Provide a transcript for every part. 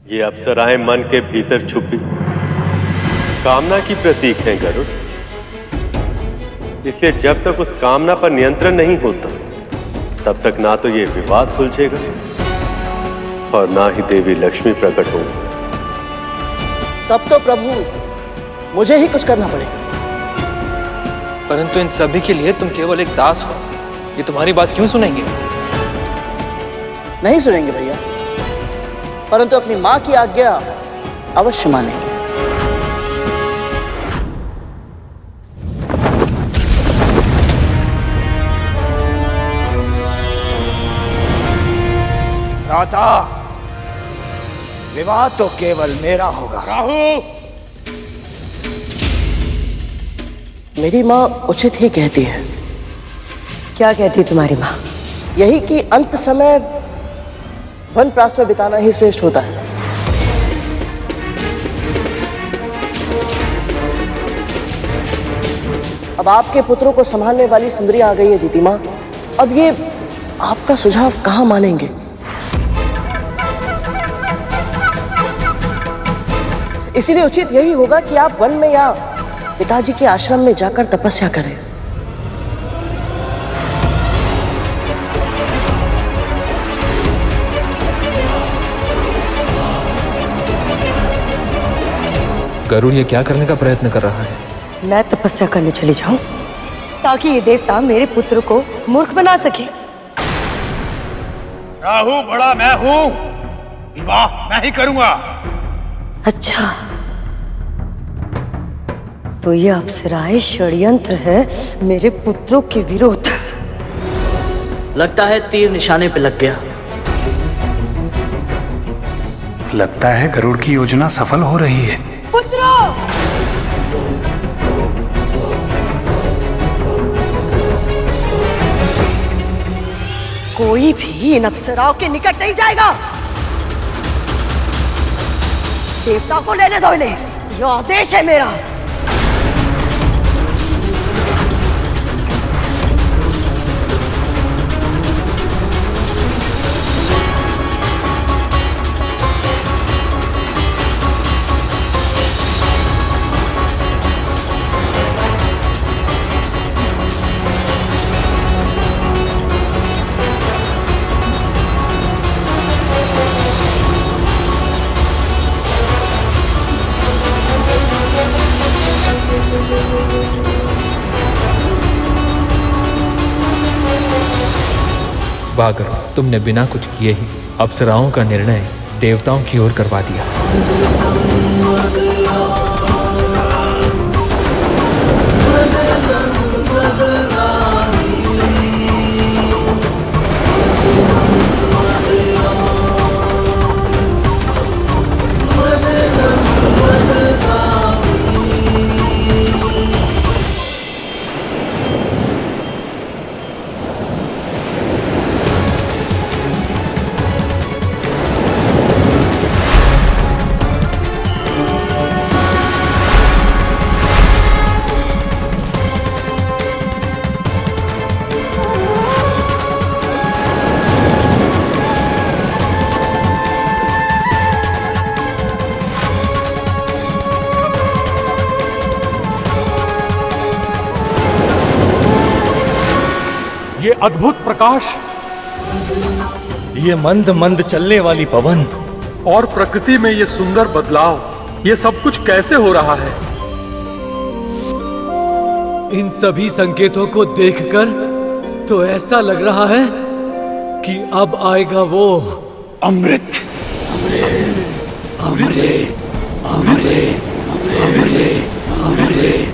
ये अप्सराएं मन के भीतर छुपी कामना की प्रतीक हैं गरुड़। इसलिए जब तक उस कामना पर नियंत्रण नहीं होता तब तक ना तो ये विवाद सुलझेगा और ना ही देवी लक्ष्मी प्रकट होगी। तब तो प्रभु मुझे ही कुछ करना पड़ेगा। परंतु इन सभी के लिए तुम केवल एक दास हो, ये तुम्हारी बात क्यों सुनेंगे? नहीं सुनेंगे भैया, परंतु अपनी मां की आज्ञा अवश्य मानेंगे। राधा, विवाह तो केवल मेरा होगा। राहु, मेरी माँ उचित ही कहती है। क्या कहती है तुम्हारी माँ? यही कि अंत समय वनप्रास में बिताना ही श्रेष्ठ होता है। अब आपके पुत्रों को संभालने वाली सुंदरी आ गई है दीदी माँ। अब ये आपका सुझाव कहाँ मानेंगे? इसीलिए उचित यही होगा कि आप वन में या पिताजी के आश्रम में जाकर तपस्या करें। गरुड़ ये क्या करने का प्रयत्न कर रहा है? मैं तपस्या करने चली जाऊं ताकि ये देवता मेरे पुत्र को मूर्ख बना सके। राहु बड़ा मैं हूं, विवाह मैं ही करूंगा। अच्छा, तो ये अप्सराएं षड्यंत्र है मेरे पुत्रों के विरोध। लगता है तीर निशाने पे लग गया। लगता है गरुड़ की योजना सफल हो रही है। पुत्रों, कोई भी इन अप्सराओं के निकट नहीं जाएगा। देवता को लेने दो इन्हें, यह आदेश है मेरा। वाह गरुड़, तुमने बिना कुछ किए ही अप्सराओं का निर्णय देवताओं की ओर करवा दिया। ये अद्भुत प्रकाश, ये मंद मंद चलने वाली पवन और प्रकृति में ये सुंदर बदलाव, ये सब कुछ कैसे हो रहा है? इन सभी संकेतों को देखकर तो ऐसा लग रहा है कि अब आएगा वो अमृत। अमृत, अमृत, अमृत, अमृत, अमृत।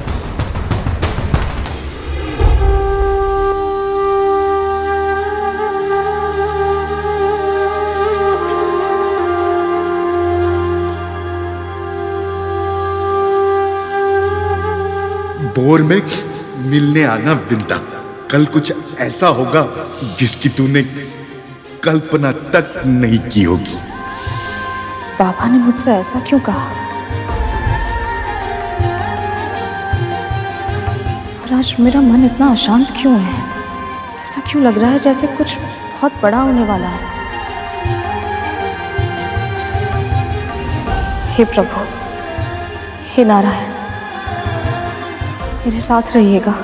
भोर में मिलने आना विंता, कल कुछ ऐसा होगा जिसकी तूने कल्पना तक नहीं की होगी। बाबा ने मुझसे ऐसा क्यों कहा? और आज मेरा मन इतना अशांत क्यों है? ऐसा क्यों लग रहा है जैसे कुछ बहुत बड़ा होने वाला है? हे प्रभु, हे नारायण, मेरे साथ रहिएगा।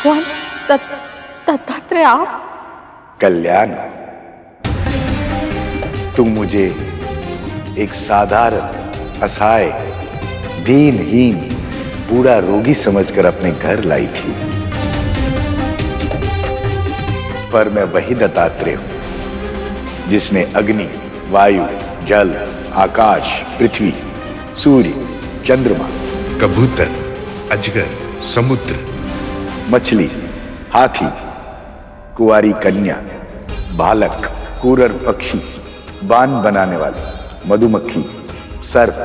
भगवान दत्तात्रेय, आप? कल्याण, तुम मुझे एक साधारण, असहाय, दीनहीन, बूढ़ा रोगी समझकर अपने घर लाई थी, पर मैं वही दत्तात्रेय हूं जिसने अग्नि, वायु, जल, आकाश, पृथ्वी, सूर्य, चंद्रमा, कबूतर, अजगर, समुद्र, मछली, हाथी, कुंवारी कन्या, बालक, कूरर पक्षी, बाण बनाने वाले, मधुमक्खी, सर्प,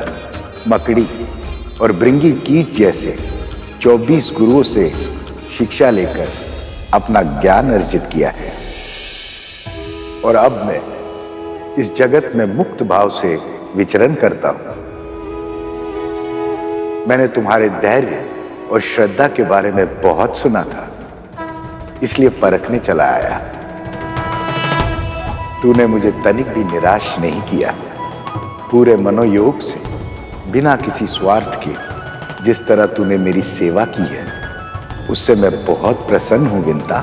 मकड़ी और भृंगी कीट जैसे 24 गुरुओं से शिक्षा लेकर अपना ज्ञान अर्जित किया है। और अब मैं इस जगत में मुक्त भाव से विचरण करता हूं। मैंने तुम्हारे धैर्य और श्रद्धा के बारे में बहुत सुना था, इसलिए परखने चला आया। तूने मुझे तनिक भी निराश नहीं किया। पूरे मनोयोग से, बिना किसी स्वार्थ के, जिस तरह तूने मेरी सेवा की है, उससे मैं बहुत प्रसन्न हूं विंता।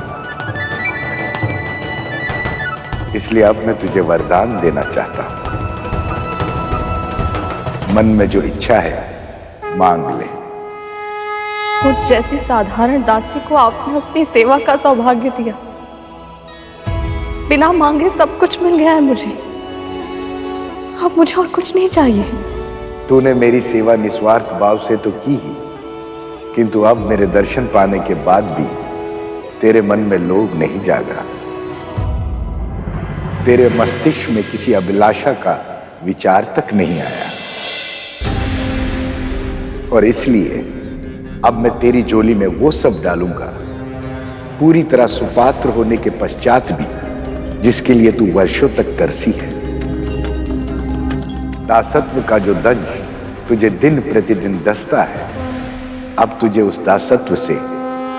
इसलिए अब मैं तुझे वरदान देना चाहता हूं। मन में जो इच्छा है मांग ले। मुझ जैसी साधारण दासी को आपने अपनी सेवा का सौभाग्य दिया। बिना मांगे सब कुछ मिल गया है मुझे। अब मुझे और कुछ नहीं चाहिए। तूने मेरी सेवा निस्वार्थ भाव से तो की ही, किंतु अब मेरे दर्शन पाने के बाद भी तेरे मन में लोभ नहीं जागा। तेरे मस्तिष्क में किसी अभिलाषा का विचार तक नहीं आया, और इसलिए अब मैं तेरी झोली में वो सब डालूंगा, पूरी तरह सुपात्र होने के पश्चात भी, जिसके लिए तू वर्षों तक तरसी है। दासत्व का जो दंश तुझे दिन प्रतिदिन दसता है, अब तुझे उस दासत्व से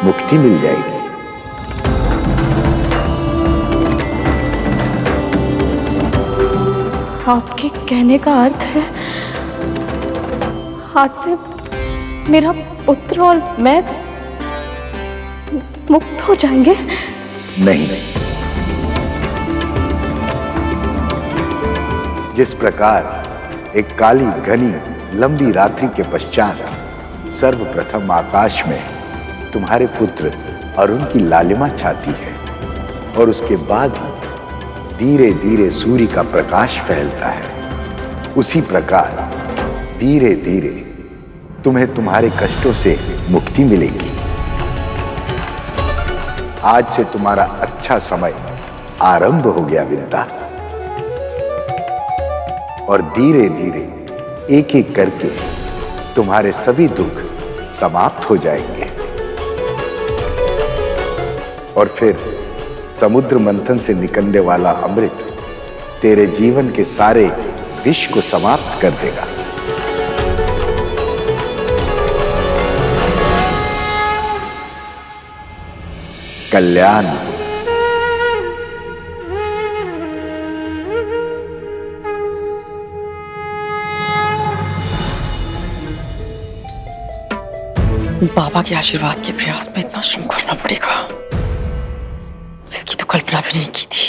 मुक्ति मिल जाएगी। आपके कहने का अर्थ है आज से मेरा पुत्र और मैं मुक्त हो जाएंगे? नहीं, जिस प्रकार एक काली घनी लंबी रात्रि के पश्चात सर्वप्रथम आकाश में तुम्हारे पुत्र अरुण की लालिमा छाती है, और उसके बाद ही धीरे धीरे सूर्य का प्रकाश फैलता है, उसी प्रकार धीरे धीरे तुम्हें तुम्हारे कष्टों से मुक्ति मिलेगी। आज से तुम्हारा अच्छा समय आरंभ हो गया विंता, और धीरे धीरे एक एक करके तुम्हारे सभी दुख समाप्त हो जाएंगे, और फिर समुद्र मंथन से निकलने वाला अमृत तेरे जीवन के सारे विष को समाप्त कर देगा। कल्याण। बाबा के आशीर्वाद के प्रयास में इतना श्रम करना पड़ेगा, इसकी तो कल्पना भी नहीं की थी।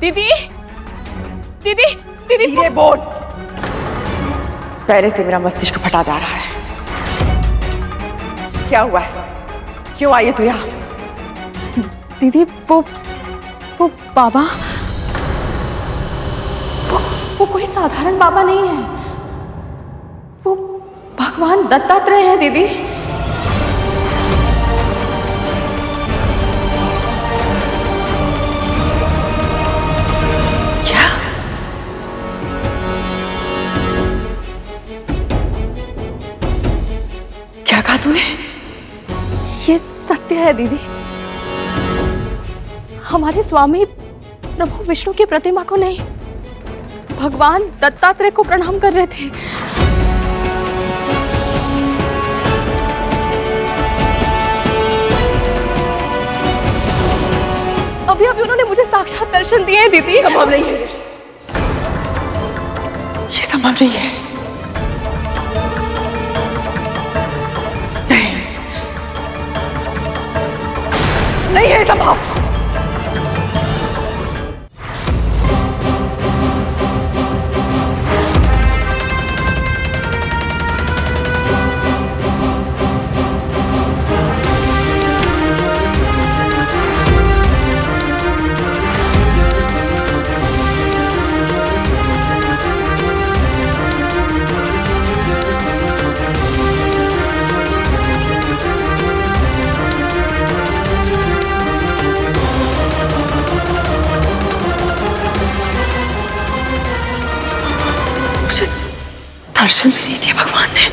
दीदी, दीदी, दीदी, धीरे बोल। पहले से मेरा मस्तिष्क फटा जा रहा है। क्या हुआ है? क्यों आई है तू यहाँ? दीदी वो बाबा, वो कोई साधारण बाबा नहीं है, वो भगवान दत्तात्रेय है दीदी। क्या? क्या कहा तूने? ये सत्य है दीदी। हमारे स्वामी प्रभु विष्णु की प्रतिमा को नहीं, भगवान दत्तात्रेय को प्रणाम कर रहे थे। अभी अभी उन्होंने मुझे साक्षात दर्शन दिए हैं दीदी। संभव नहीं है, ये संभव नहीं है। नहीं है संभव। दर्शन भी नहीं दिया भगवान ने।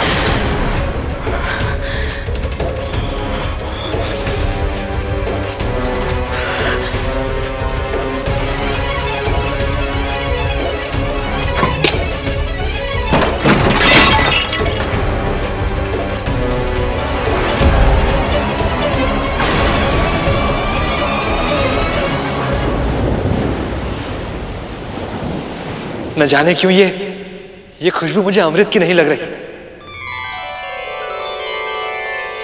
न जाने क्यों ये खुशबू मुझे अमृत की नहीं लग रही।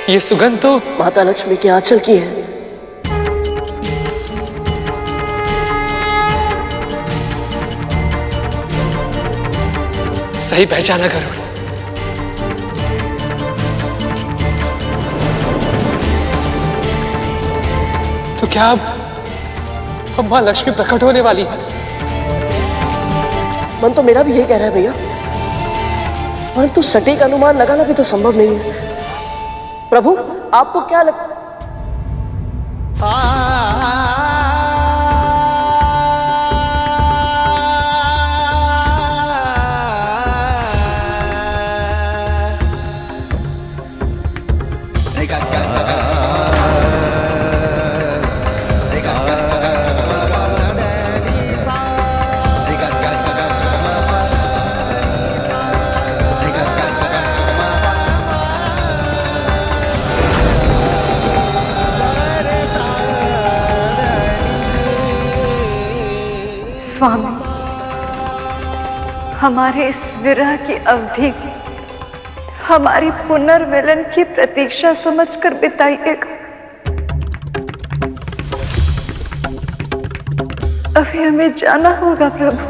ये सुगंध तो माता लक्ष्मी के आंचल की है। सही पहचाना गरुड़। तो क्या अब मां लक्ष्मी प्रकट होने वाली है? मन तो मेरा भी यही कह रहा है भैया, परंतु सटीक अनुमान लगाना भी तो संभव नहीं है। प्रभु आपको क्या लगता? स्वामी, हमारे इस विरह की अवधि हमारी पुनर्मिलन की प्रतीक्षा समझकर बिताइएगा। अभी हमें जाना होगा प्रभु।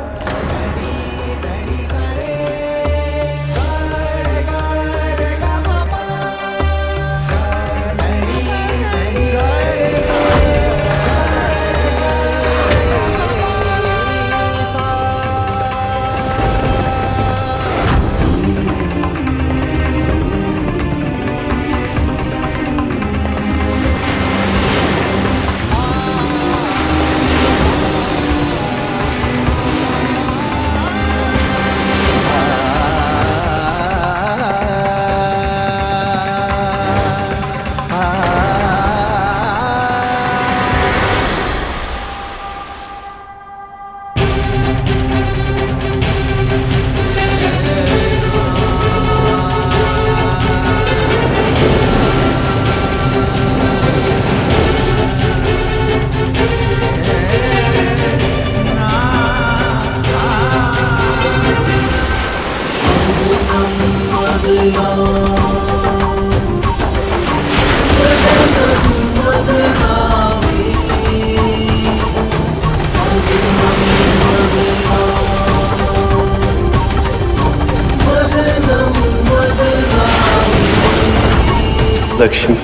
लक्ष्मी,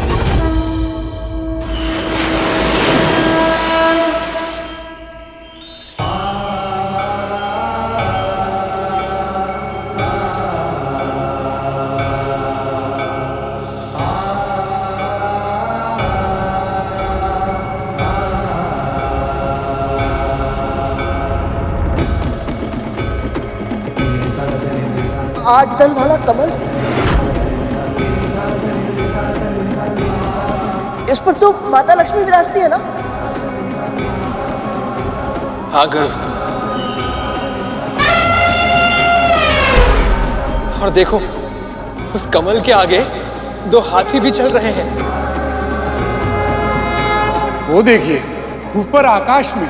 8 दल वाला कमल, इस पर तो माता लक्ष्मी विराजती है ना? हाँ गरुड़, और देखो उस कमल के आगे 2 हाथी भी चल रहे हैं। वो देखिए ऊपर आकाश में।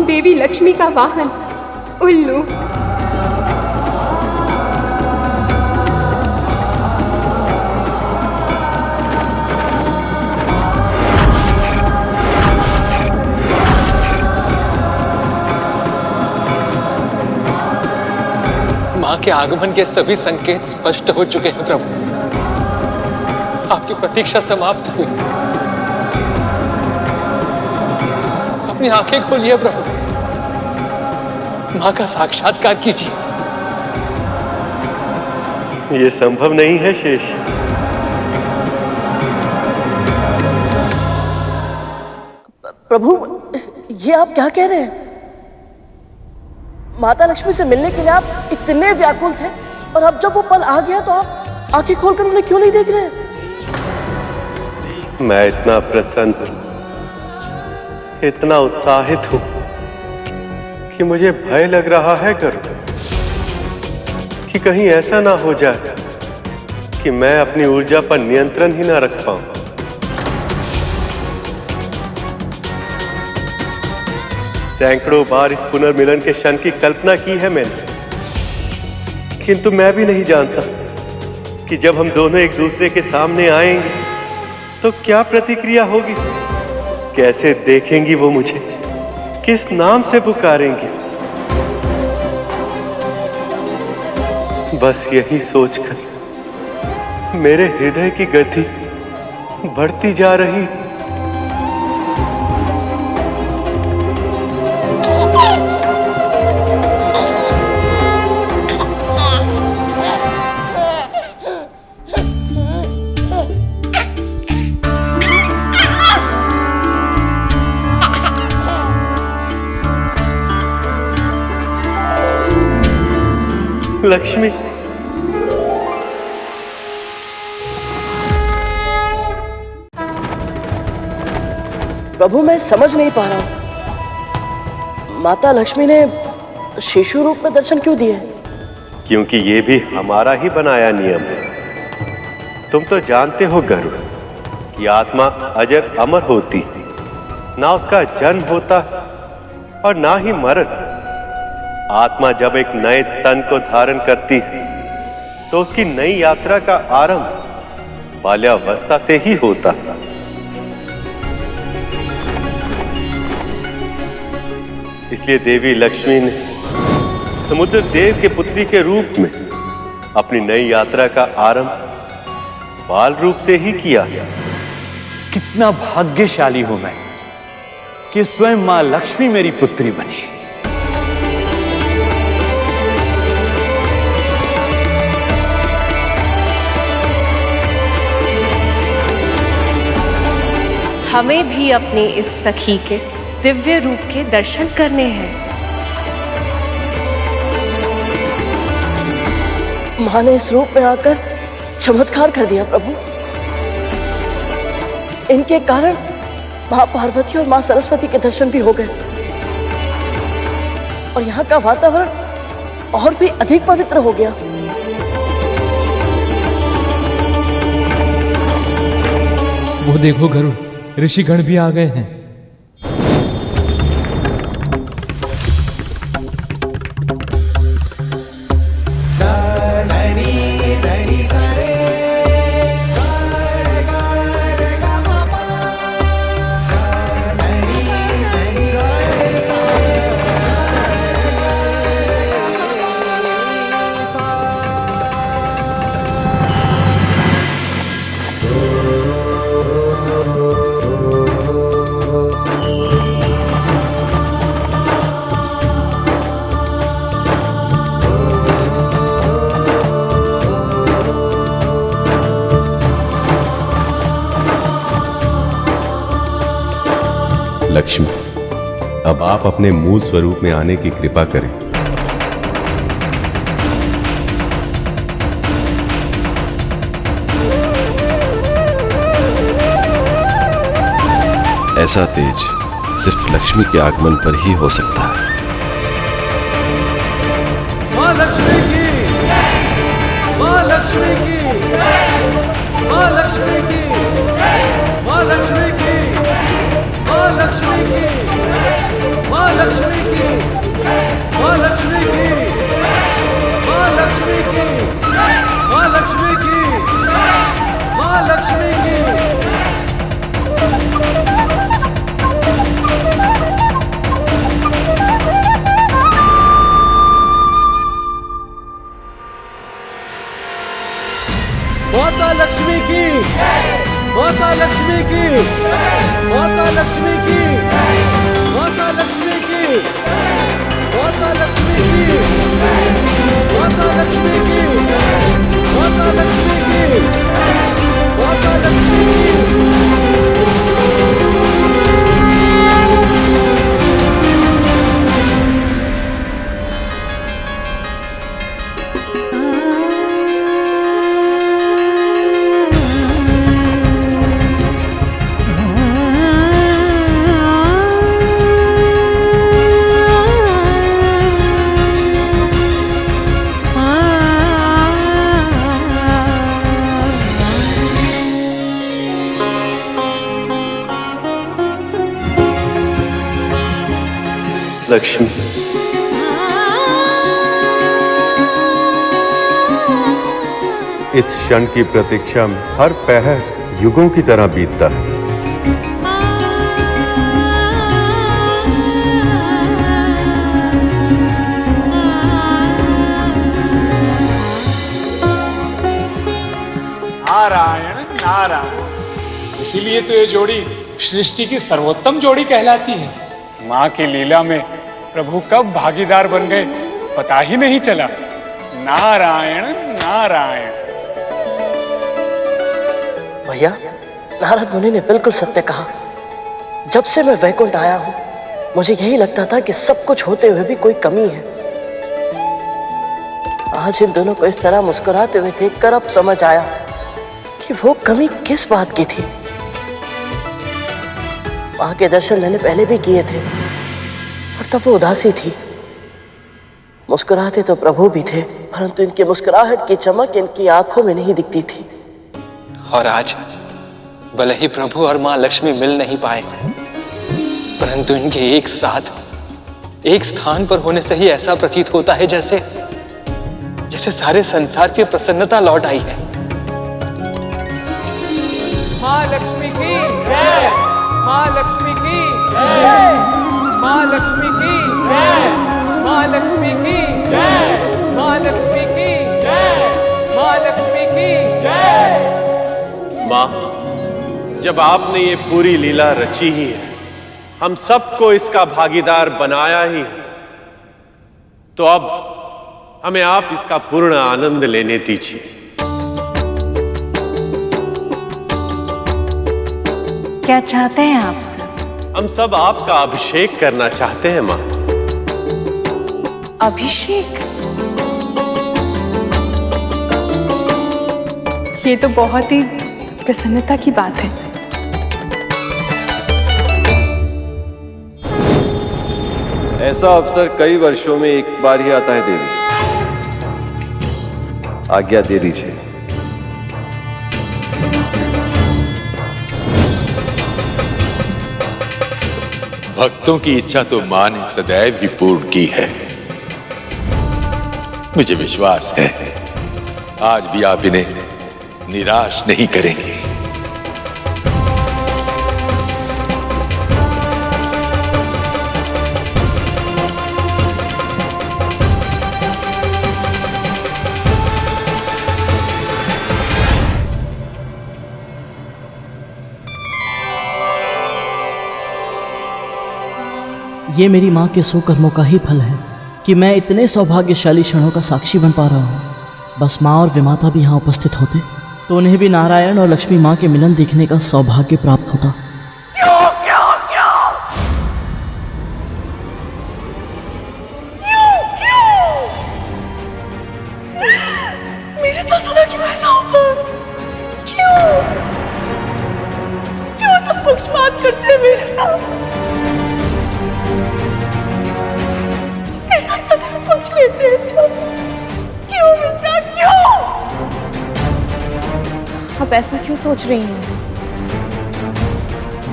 देवी लक्ष्मी का वाहन उल्लू। मां के आगमन के सभी संकेत स्पष्ट हो चुके हैं प्रभु। आपकी प्रतीक्षा समाप्त हुई। अपनी आंखें खोलिए प्रभु, मां का साक्षात्कार कीजिए। ये संभव नहीं है शेष। प्रभु, ये आप क्या कह रहे हैं? माता लक्ष्मी से मिलने के लिए आप इतने व्याकुल थे, और अब जब वो पल आ गया तो आप आंखें खोलकर उन्हें क्यों नहीं देख रहे हैं? मैं इतना प्रसन्न, इतना उत्साहित हूं कि मुझे भय लग रहा है गरुड़, कि कहीं ऐसा ना हो जाए कि मैं अपनी ऊर्जा पर नियंत्रण ही ना रख पाऊं। सैकड़ों बार इस पुनर्मिलन के क्षण की कल्पना की है मैंने, किंतु मैं भी नहीं जानता कि जब हम दोनों एक दूसरे के सामने आएंगे तो क्या प्रतिक्रिया होगी, कैसे देखेंगी वो मुझे, किस नाम से पुकारेंगे। बस यही सोचकर मेरे हृदय की गति बढ़ती जा रही। लक्ष्मी, प्रभु मैं समझ नहीं पा रहा हूं, माता लक्ष्मी ने शिशु रूप में दर्शन क्यों दिए? क्योंकि ये भी हमारा ही बनाया नियम है। तुम तो जानते हो गरुड़ कि आत्मा अजर अमर होती, ना उसका जन्म होता और ना ही मरण। आत्मा जब एक नए तन को धारण करती है तो उसकी नई यात्रा का आरंभ बाल्यावस्था से ही होता है। इसलिए देवी लक्ष्मी ने समुद्र देव के पुत्री के रूप में अपनी नई यात्रा का आरंभ बाल रूप से ही किया। कितना भाग्यशाली हूं मैं कि स्वयं मां लक्ष्मी मेरी पुत्री बनी। हमें भी अपने इस सखी के दिव्य रूप के दर्शन करने हैं। मां ने इस रूप में आकर चमत्कार कर दिया प्रभु। इनके कारण मां पार्वती और मां सरस्वती के दर्शन भी हो गए, और यहाँ का वातावरण और भी अधिक पवित्र हो गया। वो देखो गरुड़, ऋषिगण भी आ गए हैं। लक्ष्मी, अब आप अपने मूल स्वरूप में आने की कृपा करें। ऐसा तेज सिर्फ लक्ष्मी के आगमन पर ही हो सकता है। माँ लक्ष्मी की, माँ लक्ष्मी की, माँ लक्ष्मी की, माँ लक्ष्मी की, माँ लक्ष्मी की, माँ लक्ष्मी की, माँ लक्ष्मी की, माँ लक्ष्मी की, माँ लक्ष्मी की, माँ लक्ष्मी की। माता लक्ष्मी की, माता लक्ष्मी की, माता लक्ष्मी की, माता लक्ष्मी की, माता लक्ष्मी की, माता लक्ष्मी की, माता लक्ष्मी की, माता लक्ष्मी की। लक्ष्मी, इस क्षण की प्रतीक्षा में हर पहर युगों की तरह बीतता है। नारायण नारायण, इसीलिए तो ये जोड़ी सृष्टि की सर्वोत्तम जोड़ी कहलाती है। माँ की लीला में प्रभु कब भागीदार बन गए पता ही नहीं चला। नारायण नारायण। भैया, नारद मुनि ने बिल्कुल सत्य कहा। जब से मैं वैकुंठ आया हूं, मुझे यही लगता था कि सब कुछ होते हुए भी कोई कमी है। आज इन दोनों को इस तरह मुस्कुराते हुए देखकर अब समझ आया कि वो कमी किस बात की थी। मां के दर्शन मैंने पहले भी किए थे और तब वो उदासी थी। मुस्कुराते तो प्रभु भी थे, परंतु इनकी मुस्कुराहट की चमक इनकी आंखों में नहीं दिखती थी। और आज भले ही प्रभु और मां लक्ष्मी मिल नहीं पाए, परंतु इनके एक साथ एक स्थान पर होने से ही ऐसा प्रतीत होता है जैसे जैसे सारे संसार की प्रसन्नता लौट आई है। माँ लक्ष्मी की जय, माँ लक्ष्मी की जय, माँ लक्ष्मी की जय, माँ लक्ष्मी की जय, माँ लक्ष्मी की जय, माँ लक्ष्मी की जय। माँ, जब आपने ये पूरी लीला रची ही है, हम सबको इसका भागीदार बनाया ही है, तो अब हमें आप इसका पूर्ण आनंद लेने दीजिए। क्या चाहते हैं आप सब? हम सब आपका अभिषेक करना चाहते हैं माँ। अभिषेक? ये तो बहुत ही प्रसन्नता की बात है। ऐसा अवसर कई वर्षों में एक बार ही आता है देवी, आज्ञा दे दीजिए। भक्तों की इच्छा तो मां ने सदैव ही पूर्ण की है। मुझे विश्वास है आज भी आप इन्हें निराश नहीं करेंगे। ये मेरी माँ के सुकर्मों का ही फल है कि मैं इतने सौभाग्यशाली क्षणों का साक्षी बन पा रहा हूँ। बस माँ और विमाता भी यहाँ उपस्थित होते तो उन्हें भी नारायण और लक्ष्मी माँ के मिलन देखने का सौभाग्य प्राप्त होता। आप ऐसा क्यों सोच रही हैं?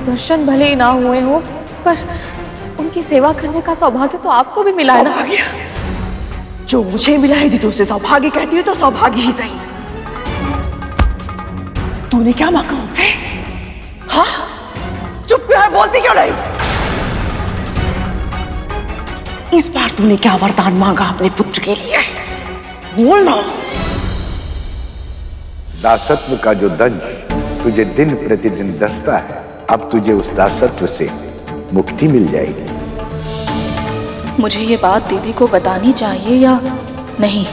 दर्शन भले ही ना हुए हो, पर उनकी सेवा करने का सौभाग्य तो आपको भी मिला है ना। सौभाग्य? जो मुझे मिला है दीदी उसे सौभाग्य कहती है तो सौभाग्य ही सही। तूने क्या मांगा उनसे? हाँ? चुप क्यों है, बोलती क्यों नहीं? इस बार तूने क्या वरदान मांगा अपने पुत्र के लिए? बोल ना। दासत्व का जो दंश तुझे दिन प्रतिदिन दसता है, अब तुझे उस दासत्व से मुक्ति मिल जाएगी। मुझे ये बात दीदी को बतानी चाहिए या नहीं?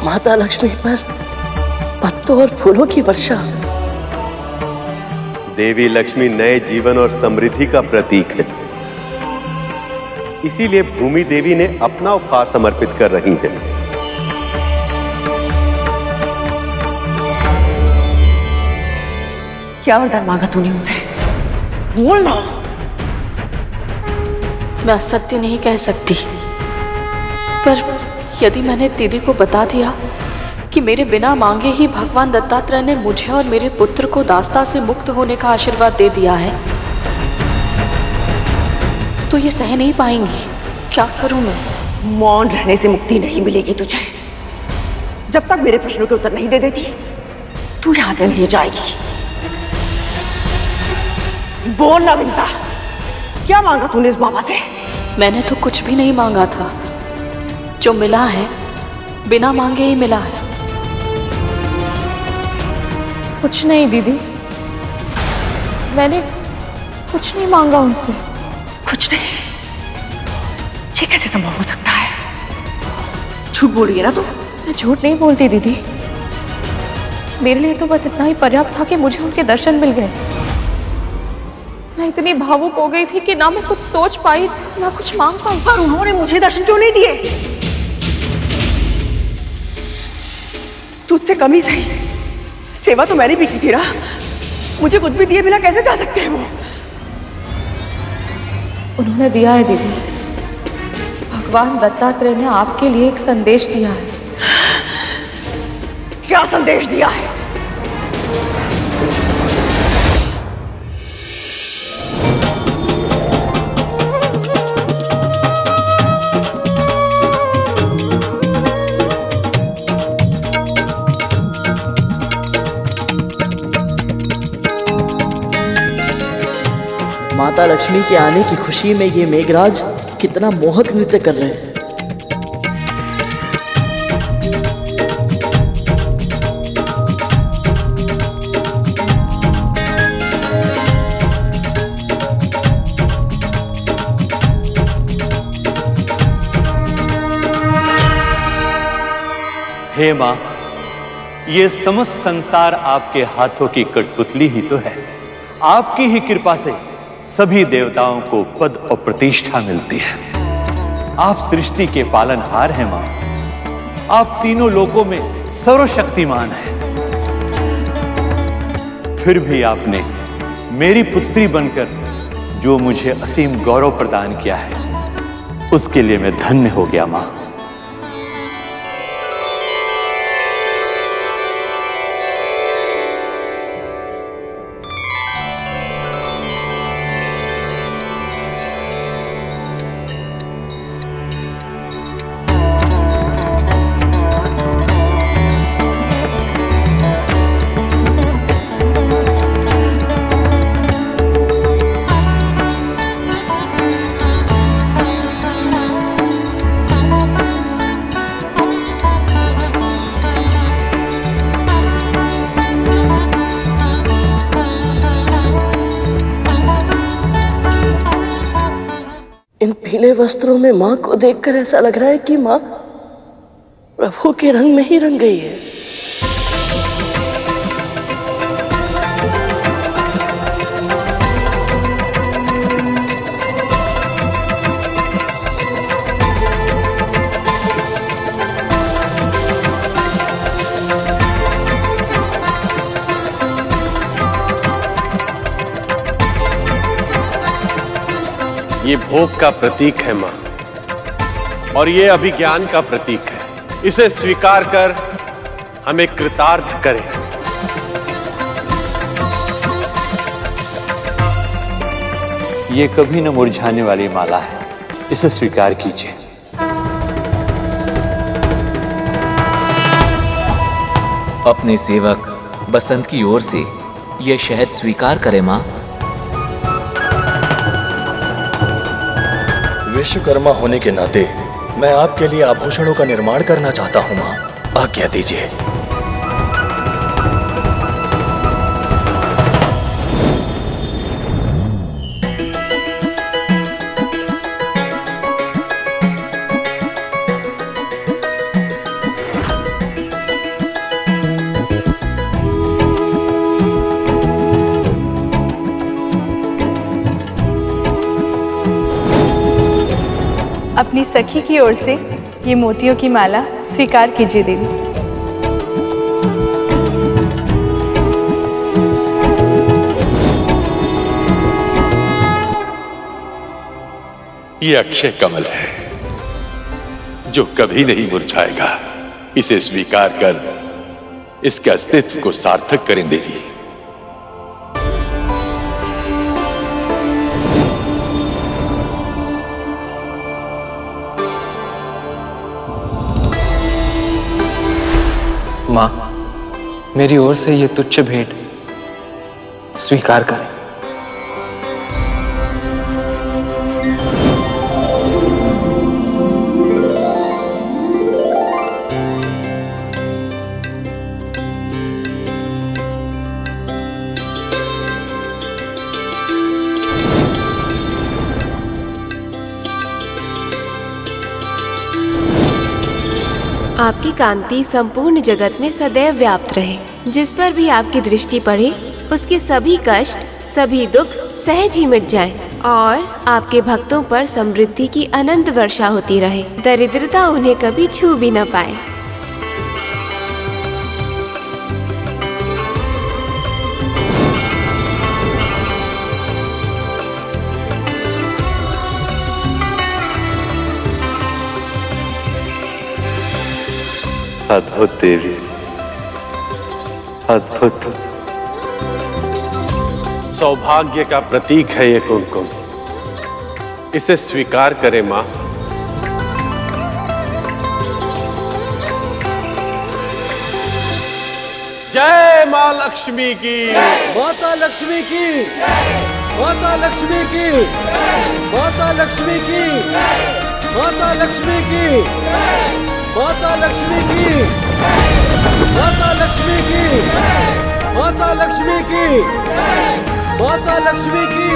माता लक्ष्मी पर पत्तों और फूलों की वर्षा। देवी लक्ष्मी नए जीवन और समृद्धि का प्रतीक है, इसीलिए भूमि देवी ने अपना उपहार समर्पित कर रही हैं। क्या वरदान मांगा तूने उनसे? बोल ना। मैं असत्य नहीं कह सकती, पर यदि मैंने दीदी को बता दिया कि मेरे बिना मांगे ही भगवान दत्तात्रेय ने मुझे और मेरे पुत्र को दास्ता से मुक्त होने का आशीर्वाद दे दिया है, तो ये सह नहीं पाएंगी। क्या करूं मैं? मौन रहने से मुक्ति नहीं मिलेगी तुझे। जब तक मेरे प्रश्नों के उत्तर नहीं दे देती, तू यहां से नहीं जाएगी। बोल ना विंता, क्या मांगा तूने इस बाबा से? मैंने तो कुछ भी नहीं मांगा था। जो मिला है बिना मांगे ही मिला है। कुछ नहीं दीदी, मैंने कुछ नहीं मांगा उनसे। कुछ नहीं? ये कैसे संभव हो सकता है? झूठ बोल रही है ना तू? मैं झूठ नहीं बोलती दीदी, मेरे लिए तो बस इतना ही पर्याप्त था कि मुझे उनके दर्शन मिल गए। मैं इतनी भावुक हो गई थी कि ना मैं कुछ सोच पाई ना कुछ मांग पाई। पर उन्होंने मुझे दर्शन क्यों नहीं दिए? तुझसे कमी सही, सेवा तो मैंने भी की थी ना। मुझे कुछ भी दिए बिना कैसे जा सकते हैं वो? उन्होंने दिया है दीदी। भगवान दत्तात्रेय ने आपके लिए एक संदेश दिया है। क्या संदेश दिया है? माता लक्ष्मी के आने की खुशी में ये मेघराज कितना मोहक नृत्य कर रहे हैं। हे मां, ये समस्त संसार आपके हाथों की कठपुतली ही तो है। आपकी ही कृपा से सभी देवताओं को पद और प्रतिष्ठा मिलती है। आप सृष्टि के पालनहार हैं मां। आप तीनों लोकों में सर्वशक्तिमान हैं। फिर भी आपने मेरी पुत्री बनकर जो मुझे असीम गौरव प्रदान किया है, उसके लिए मैं धन्य हो गया मां। इन पीले वस्त्रों में माँ को देखकर ऐसा लग रहा है कि माँ प्रभु के रंग में ही रंग गई है। ये भोग का प्रतीक है मां, और ये अभिज्ञान का प्रतीक है। इसे स्वीकार कर हमें कृतार्थ करें। ये कभी न मुरझाने वाली माला है, इसे स्वीकार कीजिए। अपने सेवक बसंत की ओर से यह शहद स्वीकार करें मां। विश्वकर्मा होने के नाते मैं आपके लिए आभूषणों का निर्माण करना चाहता हूं मां, आज्ञा दीजिए। अपनी सखी की ओर से ये मोतियों की माला स्वीकार कीजिए देवी। ये अक्षय कमल है जो कभी नहीं मुरझाएगा। इसे स्वीकार कर इसके अस्तित्व को सार्थक करें देवी। मां, मेरी ओर से ये तुच्छ भेंट स्वीकार करें। आपकी कांति संपूर्ण जगत में सदैव व्याप्त रहे। जिस पर भी आपकी दृष्टि पड़े उसके सभी कष्ट, सभी दुख सहज ही मिट जाएं और आपके भक्तों पर समृद्धि की अनंत वर्षा होती रहे। दरिद्रता उन्हें कभी छू भी न पाए। अद्भुत देवी, अद्भुत। सौभाग्य का प्रतीक है ये कुमकुम, इसे स्वीकार करें मां। जय मां लक्ष्मी की, माता लक्ष्मी की, माता लक्ष्मी की, माता लक्ष्मी की, माता लक्ष्मी की, माता लक्ष्मी की, माता लक्ष्मी की, माता लक्ष्मी की, माता लक्ष्मी की।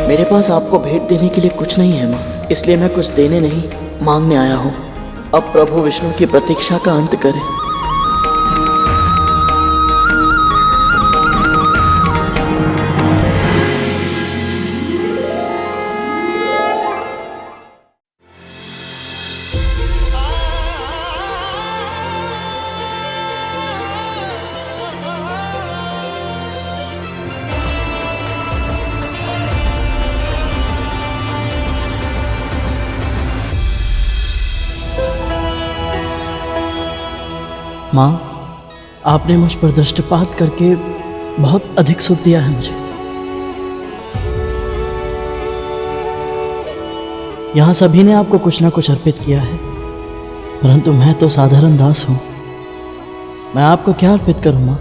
मेरे पास आपको भेंट देने के लिए कुछ नहीं है माँ, इसलिए मैं कुछ देने नहीं मांगने आया हूँ। अब प्रभु विष्णु की प्रतीक्षा का अंत करें। माँ, आपने मुझ पर दृष्टिपात करके बहुत अधिक सुख दिया है मुझे। यहाँ सभी ने आपको कुछ ना कुछ अर्पित किया है, परंतु मैं तो साधारण दास हूँ। मैं आपको क्या अर्पित करूँ माँ?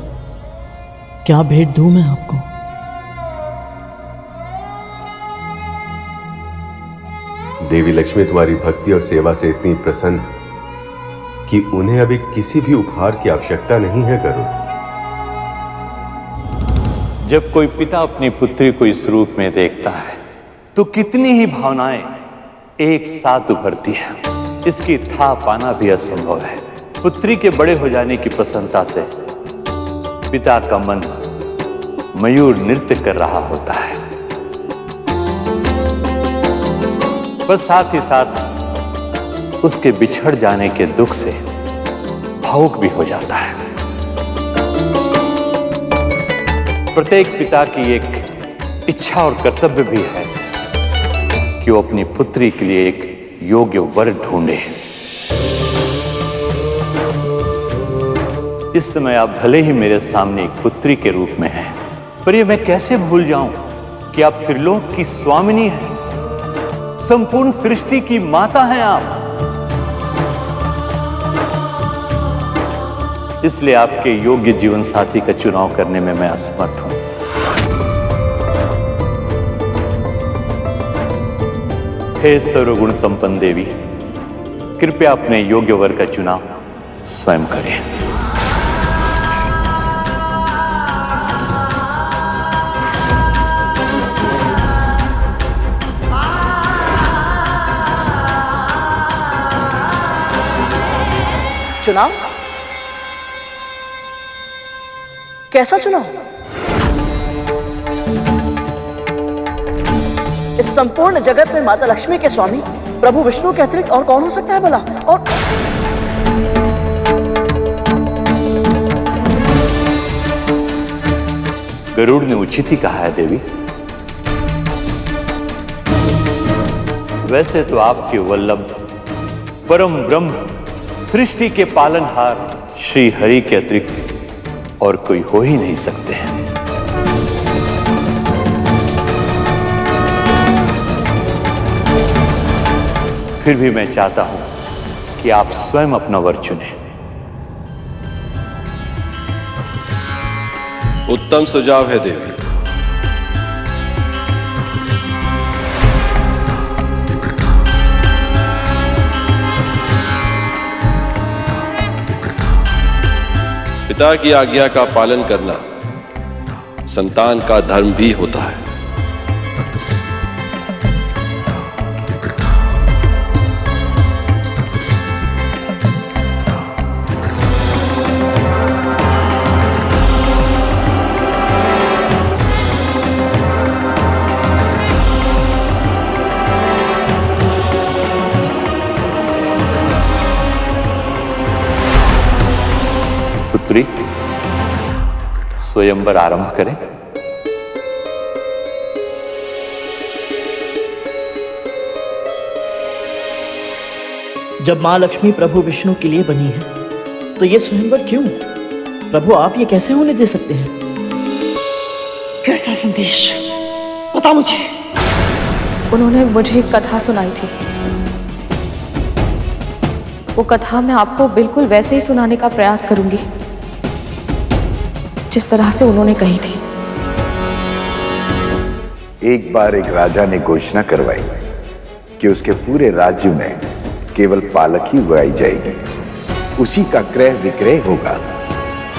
क्या भेंट दूँ मैं आपको? देवी लक्ष्मी तुम्हारी भक्ति और सेवा से इतनी प्रसन्न है कि उन्हें अभी किसी भी उपहार की आवश्यकता नहीं है गरुड़। जब कोई पिता अपनी पुत्री को इस रूप में देखता है तो कितनी ही भावनाएं एक साथ उभरती है। इसकी था पाना भी असंभव है। पुत्री के बड़े हो जाने की प्रसन्नता से पिता का मन मयूर नृत्य कर रहा होता है, पर साथ ही साथ उसके बिछड़ जाने के दुख से भावुक भी हो जाता है। प्रत्येक पिता की एक इच्छा और कर्तव्य भी है कि वो अपनी पुत्री के लिए एक योग्य वर ढूंढे। इस समय आप भले ही मेरे सामने एक पुत्री के रूप में हैं, पर ये मैं कैसे भूल जाऊं कि आप त्रिलोक की स्वामिनी हैं, संपूर्ण सृष्टि की माता हैं आप। इसलिए आपके योग्य जीवन साथी का चुनाव करने में मैं असमर्थ हूं। हे सर्वगुण संपन्न देवी, कृपया अपने योग्य वर का चुनाव स्वयं करें। चुनाव? कैसा चुनाव? इस संपूर्ण जगत में माता लक्ष्मी के स्वामी प्रभु विष्णु के अतिरिक्त और कौन हो सकता है भला? और गरुड़ ने उचित ही कहा है देवी। वैसे तो आपके वल्लभ परम ब्रह्म सृष्टि के पालनहार श्री हरि के अतिरिक्त और कोई हो ही नहीं सकते हैं। फिर भी मैं चाहता हूं कि आप स्वयं अपना वर चुनें। उत्तम सुझाव है देवी। पिता की आज्ञा का पालन करना संतान का धर्म भी होता है। पुत्री, स्वयंवर आरंभ करें। जब माँ लक्ष्मी प्रभु विष्णु के लिए बनी है तो ये स्वयंवर क्यों? प्रभु आप ये कैसे होने दे सकते हैं? कैसा संदेश? बता मुझे। उन्होंने मुझे एक कथा सुनाई थी। वो कथा मैं आपको बिल्कुल वैसे ही सुनाने का प्रयास करूंगी जिस तरह से उन्होंने कही थी। एक बार एक राजा ने घोषणा करवाई कि उसके पूरे राज्य में केवल पालक ही उगाई जाएगी, उसी का क्रय विक्रय होगा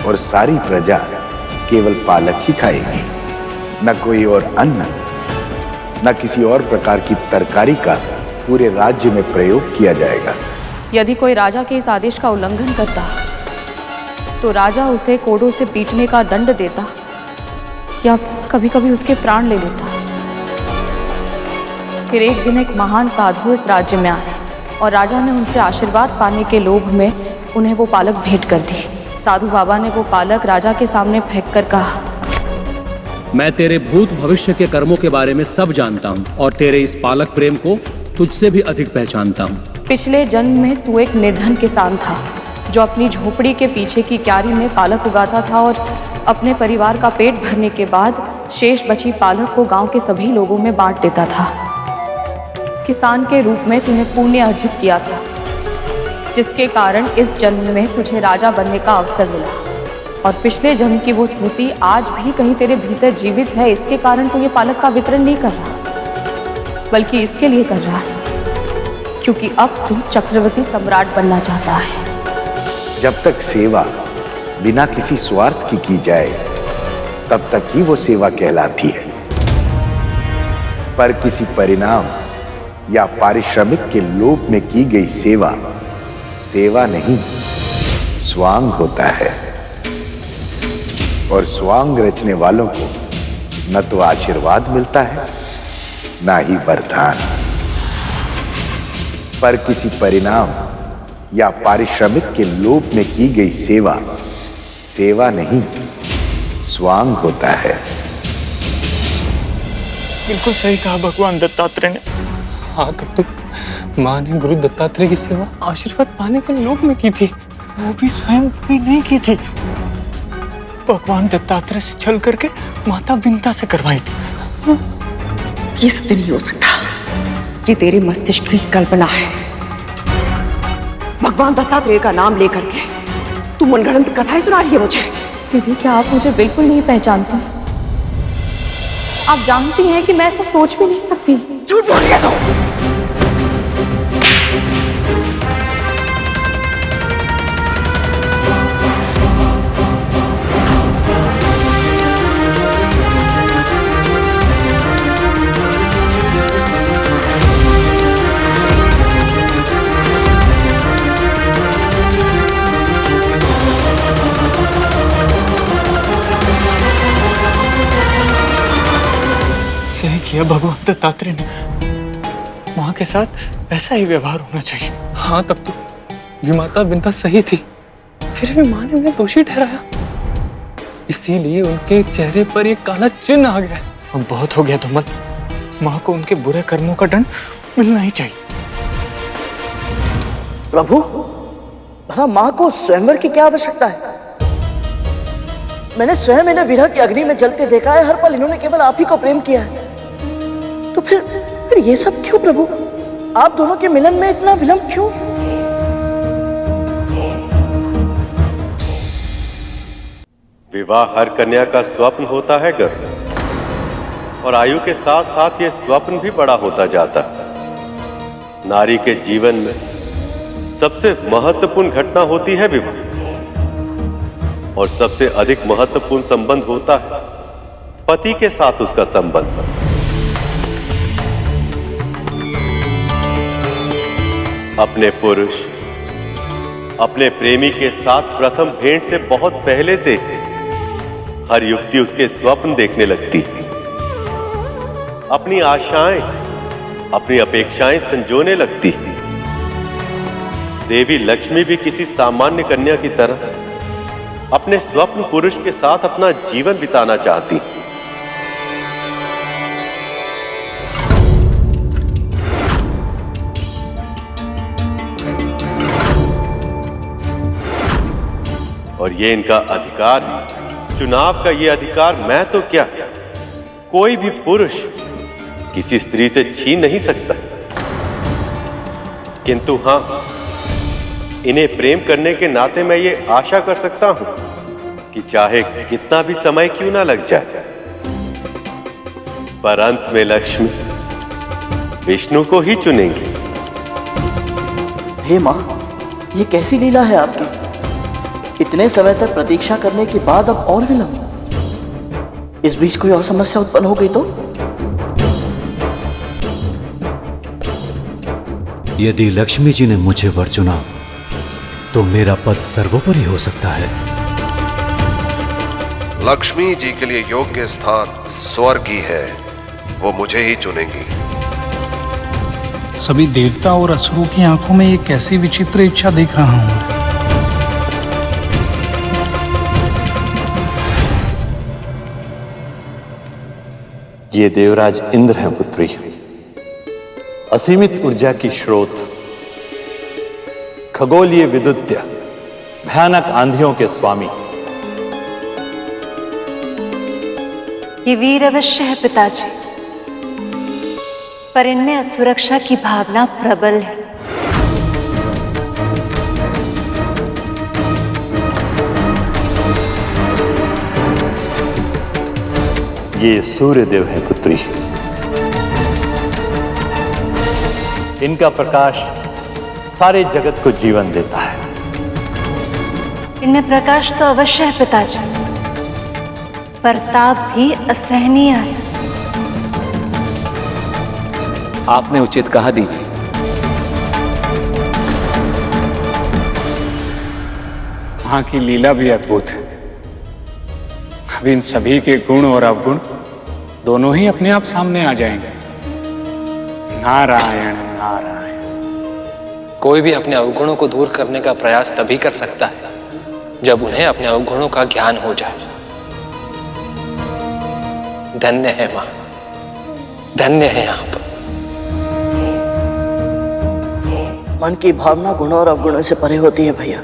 और सारी प्रजा केवल पालक ही खाएगी। न कोई और अन्न, न किसी और प्रकार की तरकारी का पूरे राज्य में प्रयोग किया जाएगा। यदि कोई राजा के इस आदेश का उल्लंघन करता तो राजा उसे कोड़ों से पीटने का दंड देता या कभी कभी उसके प्राण ले लेता। फिर एक दिन एक महान साधु इस राज्य में आए और राजा ने उनसे आशीर्वाद पाने के लोभ में उन्हें वो पालक भेंट कर दी। साधु बाबा ने वो पालक राजा के सामने फेंक कर कहा, मैं तेरे भूत भविष्य के कर्मों के बारे में सब जानता हूँ और तेरे इस पालक प्रेम को तुझसे भी अधिक पहचानता हूँ। पिछले जन्म में तू एक निर्धन किसान था जो अपनी झोपड़ी के पीछे की क्यारी में पालक उगाता था और अपने परिवार का पेट भरने के बाद शेष बची पालक को गांव के सभी लोगों में बांट देता था। किसान के रूप में तूने पुण्य अर्जित किया था, जिसके कारण इस जन्म में तुझे राजा बनने का अवसर मिला और पिछले जन्म की वो स्मृति आज भी कहीं तेरे भीतर जीवित है। इसके कारण तू ये पालक का वितरण नहीं कर रहा, बल्कि इसके लिए कर रहा है क्योंकि अब तू चक्रवर्ती सम्राट बनना चाहता है। जब तक सेवा बिना किसी स्वार्थ की जाए तब तक ही वो सेवा कहलाती है, पर किसी परिणाम या पारिश्रमिक के लोभ में की गई सेवा सेवा नहीं, स्वांग होता है। और स्वांग रचने वालों को न तो आशीर्वाद मिलता है न ही वरदान, पर किसी परिणाम या पारिश्रमिक के लोभ में की गई सेवा सेवा नहीं, स्वांग होता है। बिल्कुल सही कहा भगवान दत्तात्रेय ने। हाँ, तब तो माँ ने गुरु दत्तात्रेय की सेवा आशीर्वाद पाने के लोभ में की थी, वो भी स्वयं भी नहीं की थी। भगवान दत्तात्रेय से छल करके माता विंता से करवाई थी। ये सत्य नहीं हो सकता, ये तेरे मस्तिष्क की कल्पना है। भगवान दत्तात्रेय का नाम लेकर के तू मनगढ़ंत कथाएं सुना रही है मुझे। दीदी, क्या आप मुझे बिल्कुल नहीं पहचानती? आप जानती हैं कि मैं ऐसा सोच भी नहीं सकती। झूठ बोल रही है तू। सही किया भगवान दत्तात्रेय ने, माँ के साथ ऐसा ही व्यवहार होना चाहिए। हाँ, तब तो विमाता विंता सही थी, फिर भी माँ ने उन्हें दोषी ठहराया, इसीलिए उनके चेहरे पर एक काला चिन्ह आ गया। अब बहुत हो गया धूमल, माँ को उनके बुरे कर्मों का दंड मिलना ही चाहिए। प्रभु, भला माँ को स्वयंवर की क्या आवश्यकता है? मैंने स्वयं इन्हें विरह की अग्नि में जलते देखा है। हर पल इन्होंने केवल आप ही को प्रेम किया है। तो फिर ये सब क्यों प्रभु? आप दोनों के मिलन में इतना विलंब क्यों? विवाह हर कन्या का स्वप्न होता है गरुड़, और आयु के साथ साथ ये स्वप्न भी बड़ा होता जाता है। नारी के जीवन में सबसे महत्वपूर्ण घटना होती है विवाह, और सबसे अधिक महत्वपूर्ण संबंध होता है पति के साथ उसका संबंध। अपने पुरुष अपने प्रेमी के साथ प्रथम भेंट से बहुत पहले से हर युवती उसके स्वप्न देखने लगती है, अपनी आशाएं अपनी अपेक्षाएं संजोने लगती है। देवी लक्ष्मी भी किसी सामान्य कन्या की तरह अपने स्वप्न पुरुष के साथ अपना जीवन बिताना चाहती। और ये इनका अधिकार है, चुनाव का ये अधिकार मैं तो क्या, कोई भी पुरुष किसी स्त्री से छीन नहीं सकता। किंतु हां, इन्हें प्रेम करने के नाते मैं ये आशा कर सकता हूं कि चाहे कितना भी समय क्यों ना लग जाए, पर अंत में लक्ष्मी विष्णु को ही चुनेंगी। हे माँ, ये कैसी लीला है आपकी? इतने समय तक प्रतीक्षा करने के बाद अब और विलंब। इस बीच कोई और समस्या उत्पन्न हो गई तो? यदि लक्ष्मी जी ने मुझे वर चुना तो मेरा पद सर्वोपरि हो सकता है। लक्ष्मी जी के लिए योग्य स्थान स्वर्ग ही है, वो मुझे ही चुनेंगी। सभी देवता और असुरों की आंखों में एक ऐसी विचित्र इच्छा देख रहा हूं। ये देवराज इंद्र हैं पुत्री, असीमित ऊर्जा की स्रोत, खगोलीय विद्युत, भयानक आंधियों के स्वामी। ये वीर अवश्य है पिताजी, पर इनमें असुरक्षा की भावना प्रबल है। ये सूर्य देव है पुत्री, इनका प्रकाश सारे जगत को जीवन देता है। इनमें प्रकाश तो अवश्य है पिताजी, पर ताप भी असहनीय है। आपने उचित कहा दीदी। वहां की लीला भी अद्भुत है। अब इन सभी के गुण और अवगुण दोनों ही अपने आप सामने आ जाएंगे। नारायण नारायण। कोई भी अपने अवगुणों को दूर करने का प्रयास तभी कर सकता है जब उन्हें अपने अवगुणों का ज्ञान हो जाए। धन्य है मां, धन्य है आप। मन की भावना गुणों और अवगुणों से परे होती है भैया।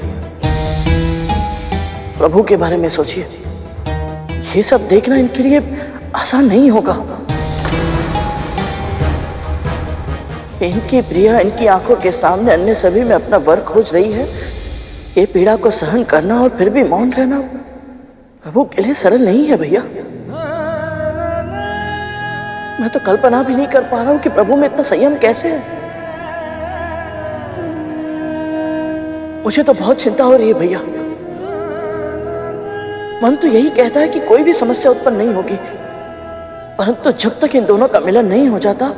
प्रभु के बारे में सोचिए, ये सब देखना इनके लिए आसान नहीं होगा। इनकी प्रिया इनकी आंखों के सामने अन्य सभी में अपना वर खोज रही है। ये पीड़ा को सहन करना और फिर भी मौन रहना प्रभु के लिए सरल नहीं है भैया। मैं तो कल्पना भी नहीं कर पा रहा हूं कि प्रभु में इतना संयम कैसे है। मुझे तो बहुत चिंता हो रही है भैया। मन तो यही कहता है कि कोई भी समस्या उत्पन्न नहीं होगी, परंतु जब तक इन दोनों का मिलन नहीं हो जाता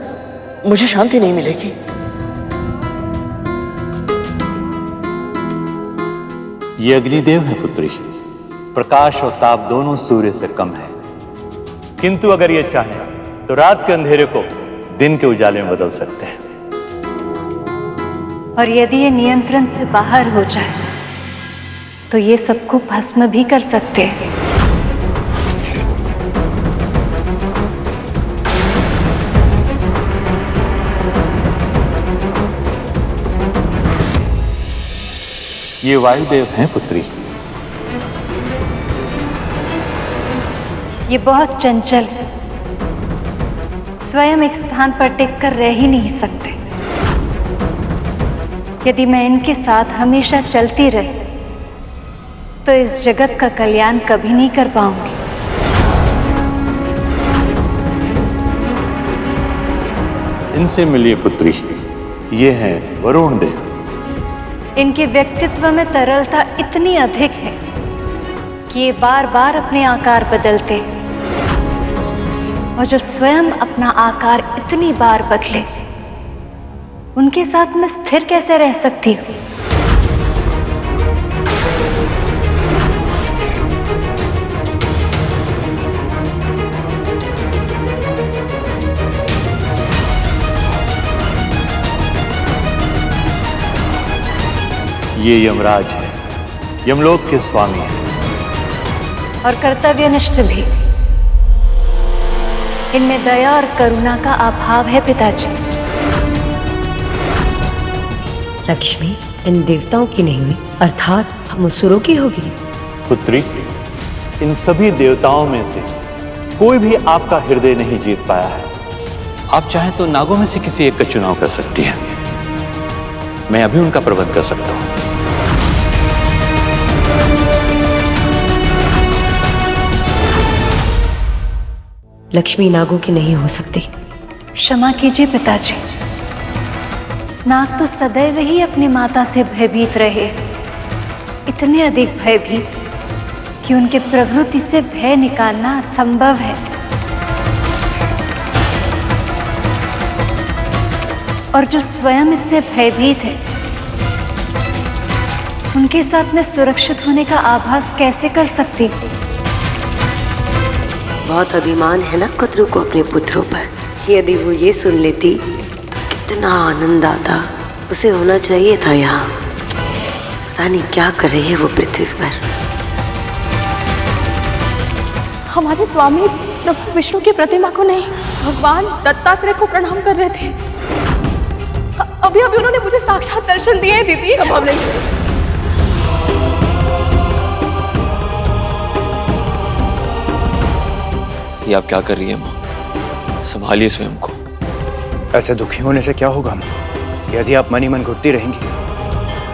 मुझे शांति नहीं मिलेगी। ये अग्निदेव है पुत्री। प्रकाश और ताप दोनों सूर्य से कम है, किंतु अगर ये चाहे तो रात के अंधेरे को दिन के उजाले में बदल सकते हैं। और यदि ये नियंत्रण से बाहर हो जाए तो ये सबको भस्म भी कर सकते हैं। ये वायुदेव हैं पुत्री। ये बहुत चंचल है, स्वयं एक स्थान पर टिक कर रह ही नहीं सकते। यदि मैं इनके साथ हमेशा चलती रही तो इस जगत का कल्याण कभी नहीं कर पाऊंगी। इनसे मिलिए पुत्री, ये हैं वरुण देव। इनके व्यक्तित्व में तरलता इतनी अधिक है कि ये बार बार अपने आकार बदलते हैं, और जो स्वयं अपना आकार इतनी बार बदले उनके साथ मैं स्थिर कैसे रह सकती हूँ। ये यमराज है, यमलोक के स्वामी हैं और कर्तव्यनिष्ठ भी। इनमें दया और करुणा का अभाव है पिताजी। लक्ष्मी इन देवताओं की नहीं हुई, अर्थात हम असुरों की होगी। पुत्री, इन सभी देवताओं में से कोई भी आपका हृदय नहीं जीत पाया है। आप चाहें तो नागों में से किसी एक का चुनाव कर सकती हैं। मैं अभी उनका प्रबंध कर सकता हूं। लक्ष्मी नागों की नहीं हो सकती। क्षमा कीजिए पिताजी, नाग तो सदैव ही अपनी माता से भयभीत रहे, इतने अधिक भयभीत कि उनके प्रवृत्ति से भय निकालना असंभव है। और जो स्वयं इतने भयभीत है उनके साथ मैं सुरक्षित होने का आभास कैसे कर सकती हूँ। बहुत अभिमान है ना कुतरू को अपने पुत्रों पर। यदि वो ये सुन लेती तो कितना आनंद आता। उसे होना चाहिए था यहाँ। पता नहीं क्या कर रही है वो पृथ्वी पर। हमारे स्वामी प्रभु विष्णु की प्रतिमा को नहीं, भगवान दत्तात्रेय को प्रणाम कर रहे थे। अभी अभी उन्होंने मुझे साक्षात दर्शन दिए हैं दीदी। संभव नहीं। ये आप क्या कर रही है माँ? संभालिए स्वयं को। ऐसे दुखी होने से क्या होगा माँ? यदि आप मन ही मन घुटती रहेंगी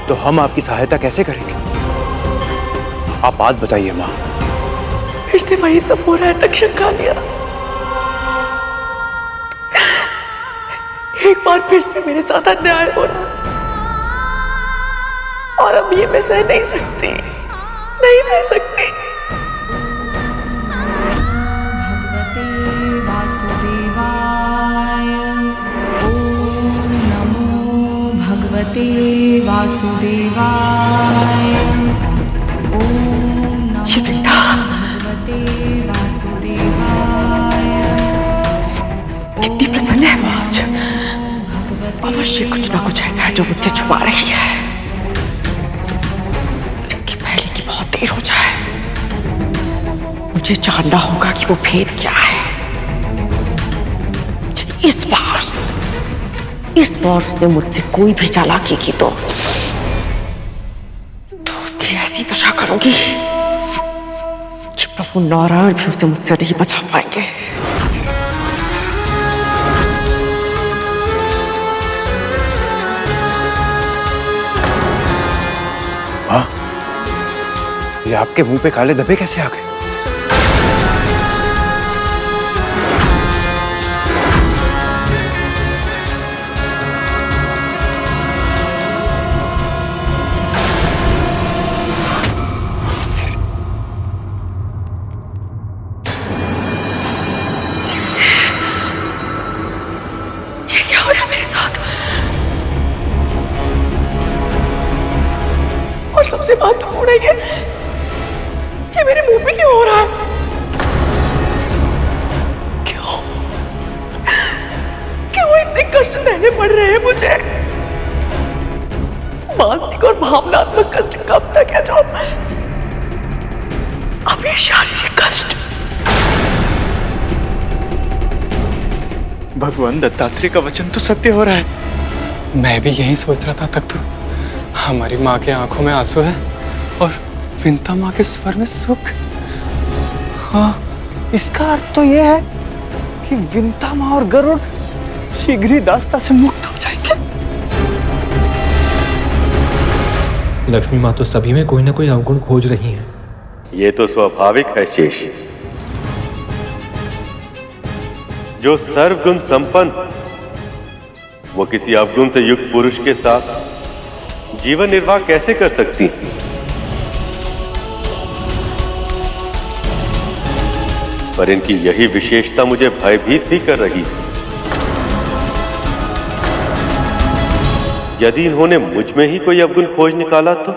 तो हम आपकी सहायता कैसे करेंगे? आप बात बताइए माँ। फिर से वही सब हो रहा है। तक्षक खा लिया। एक बार फिर से मेरे साथ अन्याय हो रहा और अब ये मैं सह नहीं सकती, नहीं सह सकती। भगवते वासुदेवाय। ओम भगवते वासुदेवाय। कितनी प्रसन्न है वो आज। अब अवश्य कुछ ना कुछ ऐसा है जो मुझसे छुपा रही है। इसकी पहले की बहुत देर हो जाए। मुझे जानना होगा कि वो भेद क्या है। इस बार उसने मुझसे कोई भी चालाकी की तो उसकी ऐसी दशा करूंगी कि प्रभु नारायण भी उसे मुझसे नहीं बचा पाएंगे। हाँ, ये आपके मुंह पे काले धब्बे कैसे आ गए? सबसे महत्वपूर्ण है ये मेरे मुंह पे क्यों हो रहा है? क्यों इतने कष्ट सहने पड़ रहे हैं मुझे? मानसिक और भावनात्मक कष्ट कब तक है जो अभी शारीरिक कष्ट? भगवान दत्तात्रेय का वचन तो सत्य हो रहा है। मैं भी यही सोच रहा था तक तो हमारी माँ के आंखों में आंसू है और विंता माँ के स्वर में सुख। हाँ, इसका अर्थ तो यह है कि विंता माँ और गरुड़ शीघ्र ही दास्ता से मुक्त हो जाएंगे। लक्ष्मी माँ तो सभी में कोई ना कोई अवगुण खोज रही हैं। ये तो स्वाभाविक है शेष। जो सर्वगुण संपन्न वो किसी अवगुण से युक्त पुरुष के साथ जीवन निर्वाह कैसे कर सकती? पर इनकी यही विशेषता मुझे भयभीत भी कर रही है। यदि इन्होंने मुझ में ही कोई अवगुण खोज निकाला तो?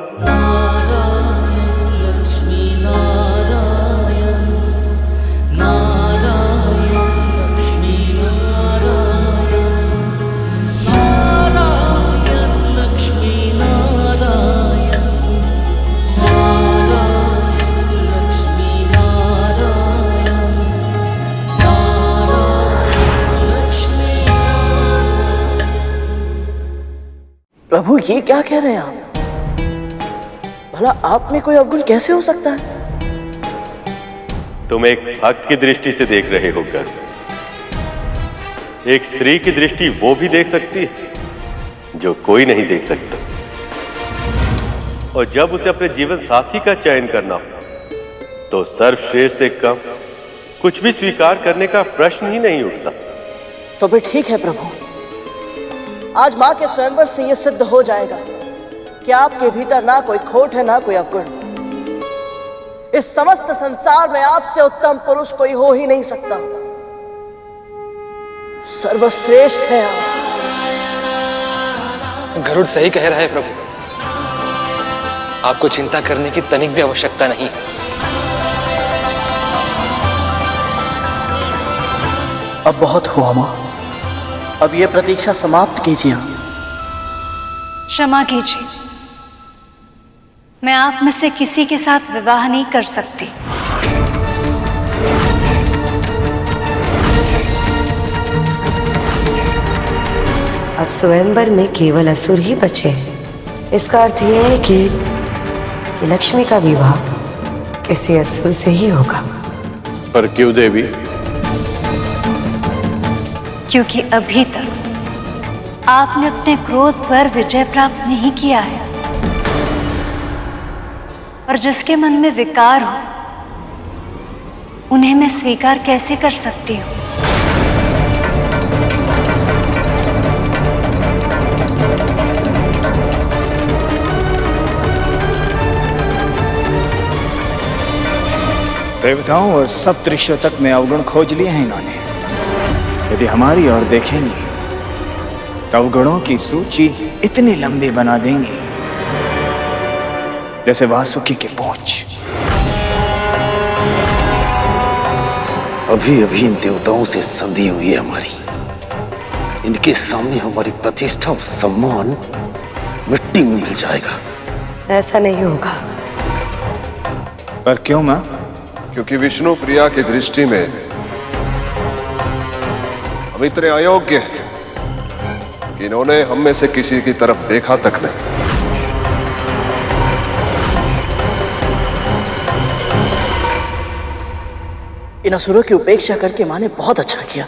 प्रभु ये क्या कह रहे हैं आप? भला आप में कोई अवगुण कैसे हो सकता है? तुम एक भक्त की दृष्टि से देख रहे हो गरुड़। एक स्त्री की दृष्टि वो भी देख सकती है जो कोई नहीं देख सकता। और जब उसे अपने जीवन साथी का चयन करना हो तो सर्वश्रेष्ठ से कम कुछ भी स्वीकार करने का प्रश्न ही नहीं उठता। तो भी ठीक है प्रभु, आज माँ के स्वयंवर से यह सिद्ध हो जाएगा कि आपके भीतर ना कोई खोट है ना कोई अवगुण। इस समस्त संसार में आपसे उत्तम पुरुष कोई हो ही नहीं सकता। सर्वश्रेष्ठ है आप। गरुड़ सही कह रहा है प्रभु, आपको चिंता करने की तनिक भी आवश्यकता नहीं। अब बहुत हुआ माँ, अब ये प्रतीक्षा समाप्त कीजिए। क्षमा कीजिए, मैं आप में से किसी के साथ विवाह नहीं कर सकती। अब स्वयंवर में केवल असुर ही बचे हैं। इसका अर्थ यह है कि लक्ष्मी का विवाह किसी असुर से ही होगा। पर क्यों देवी? क्योंकि अभी तक आपने अपने क्रोध पर विजय प्राप्त नहीं किया है, और जिसके मन में विकार हो उन्हें मैं स्वीकार कैसे कर सकती हूँ? देवताओं और सप्तऋषियों तक में अवगुण खोज लिए हैं इन्होंने। यदि हमारी ओर देखेंगे तो अवगुणों की सूची इतनी लंबी बना देंगे जैसे वासुकी की पूंछ। अभी अभी इन देवताओं से संधि हुई है हमारी, इनके सामने हमारी प्रतिष्ठा और सम्मान मिट्टी में मिल जाएगा। ऐसा नहीं होगा। पर क्यों माँ? क्योंकि विष्णु प्रिया की दृष्टि में हम इतने अयोग्य हैं कि इन्होंने हम में से किसी की तरफ देखा तक नहीं। इन असुरों की उपेक्षा करके माँ ने बहुत अच्छा किया।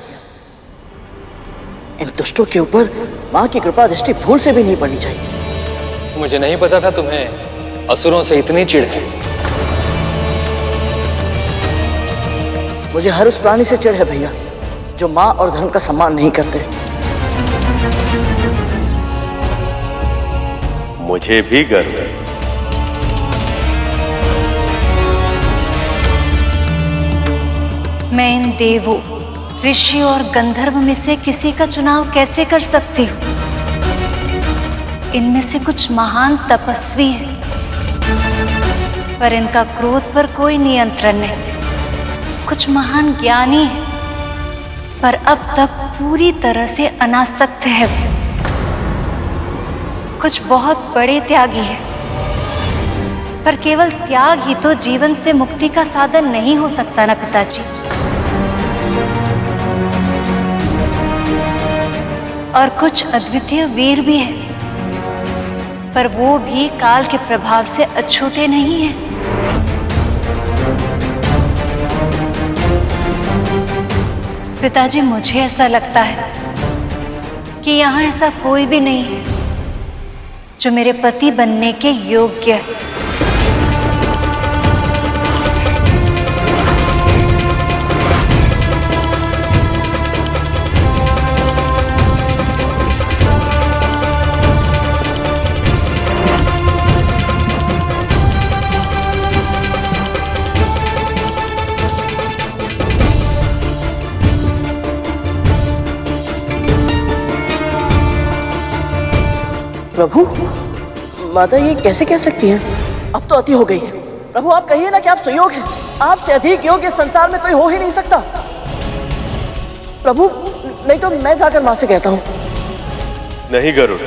इन दुष्टों के ऊपर माँ की कृपा दृष्टि भूल से भी नहीं पड़नी चाहिए। मुझे नहीं पता था तुम्हें असुरों से इतनी चिढ़ है। मुझे हर उस प्राणी से चिढ़ है भैया जो माँ और धर्म का सम्मान नहीं करते। मुझे भी गर्व है। मैं इन देवों, ऋषि और गंधर्व में से किसी का चुनाव कैसे कर सकती हूँ? इनमें से कुछ महान तपस्वी हैं, पर इनका क्रोध पर कोई नियंत्रण नहीं। कुछ महान ज्ञानी हैं, पर अब तक पूरी तरह से अनासक्त है। कुछ बहुत बड़े त्यागी हैं, पर केवल त्याग ही तो जीवन से मुक्ति का साधन नहीं हो सकता ना पिताजी। और कुछ अद्वितीय वीर भी हैं, पर वो भी काल के प्रभाव से अछूते नहीं हैं। पिताजी, मुझे ऐसा लगता है कि यहाँ ऐसा कोई भी नहीं है जो मेरे पति बनने के योग्य है। प्रभु, माता ये कैसे कह सकती हैं? अब तो अति हो गई है। प्रभु, आप कहिए ना कि आप सुयोग हैं। आपसे अधिक योग्य संसार में कोई हो ही नहीं सकता। प्रभु, नहीं तो मैं जाकर माँ से कहता हूँ। नहीं गरुड़,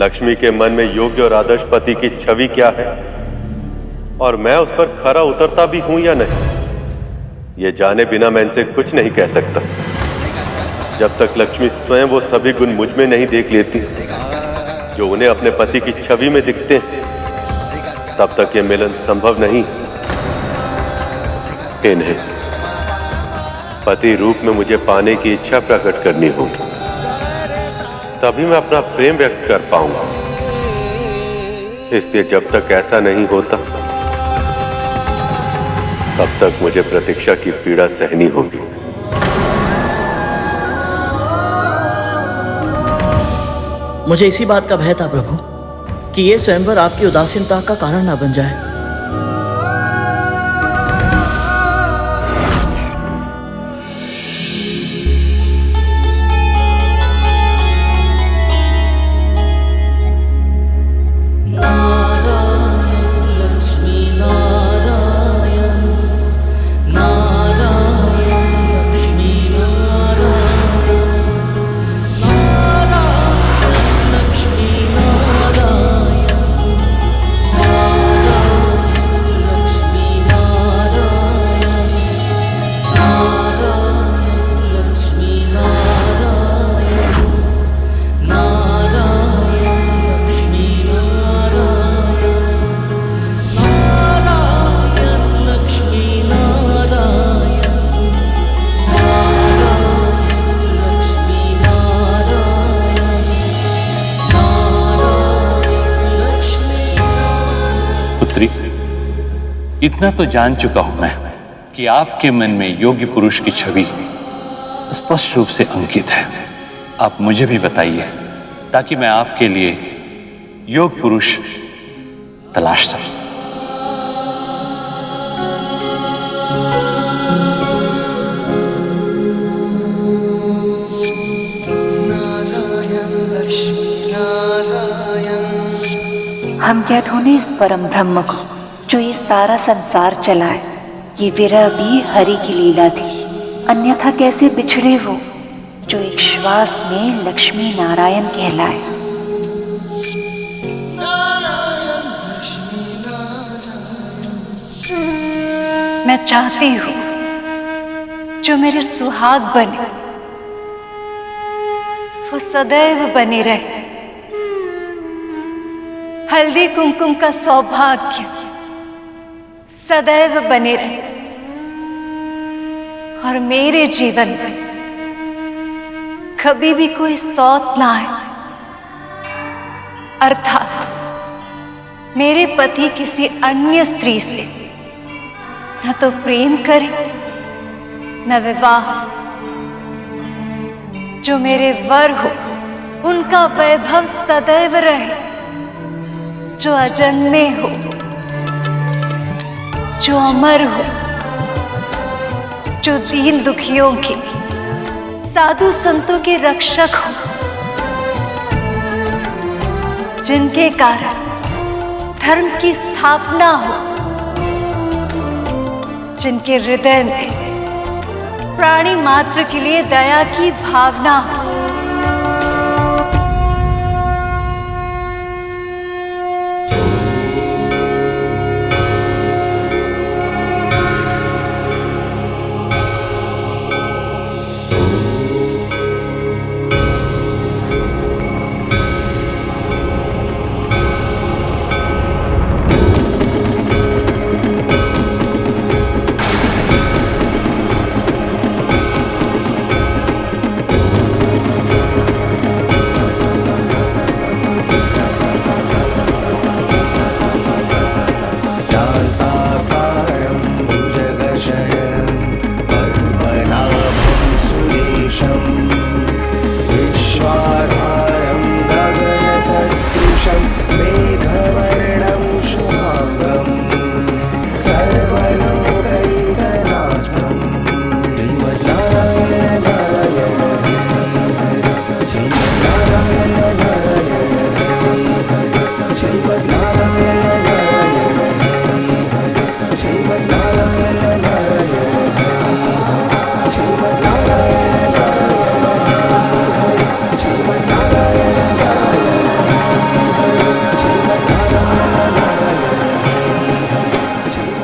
लक्ष्मी के मन में योग्य और आदर्श पति की छवि क्या है और मैं उस पर खरा उतरता भी हूं या नहीं, ये जाने बिना मैं इनसे कुछ नहीं कह सकता। जब तक लक्ष्मी स्वयं वो सभी गुण मुझ में नहीं देख लेती जो उन्हें अपने पति की छवि में दिखते हैं, तब तक ये मिलन संभव नहीं। इन्हें पति रूप में मुझे पाने की इच्छा प्रकट करनी होगी, तभी मैं अपना प्रेम व्यक्त कर पाऊंगा। इसलिए जब तक ऐसा नहीं होता तब तक मुझे प्रतीक्षा की पीड़ा सहनी होगी। मुझे इसी बात का भय था प्रभु कि ये स्वयंवर आपकी उदासीनता का कारण ना बन जाए। इतना तो जान चुका हूं मैं कि आपके मन में योग्य पुरुष की छवि स्पष्ट रूप से अंकित है। आप मुझे भी बताइए ताकि मैं आपके लिए योग्य पुरुष तलाश सकूं। हम क्या ढूंढे इस परम ब्रह्म को जो ये सारा संसार चलाए। ये विरह भी हरि की लीला थी, अन्यथा कैसे बिछड़े वो जो एक श्वास में लक्ष्मी नारायण कहलाए। मैं चाहती हूं जो मेरे सुहाग बने वो सदैव बने रहे। हल्दी कुमकुम का सौभाग्य सदैव बने रहे और मेरे जीवन में कभी भी कोई सौत ना आए, अर्थात मेरे पति किसी अन्य स्त्री से न तो प्रेम करे न विवाह। जो मेरे वर हो उनका वैभव सदैव रहे, जो अजन्मे हो, जो अमर हो, जो दीन दुखियों के साधु संतों के रक्षक हो, जिनके कारण धर्म की स्थापना हो, जिनके हृदय में प्राणी मात्र के लिए दया की भावना हो।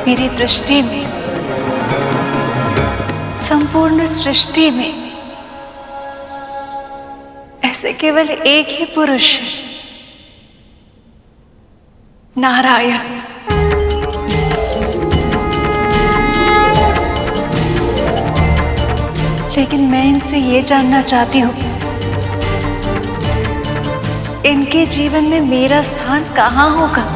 मेरी दृष्टि में संपूर्ण सृष्टि में ऐसे केवल एक ही पुरुष है, नारायण। लेकिन मैं इनसे ये जानना चाहती हूँ, इनके जीवन में मेरा स्थान कहाँ होगा?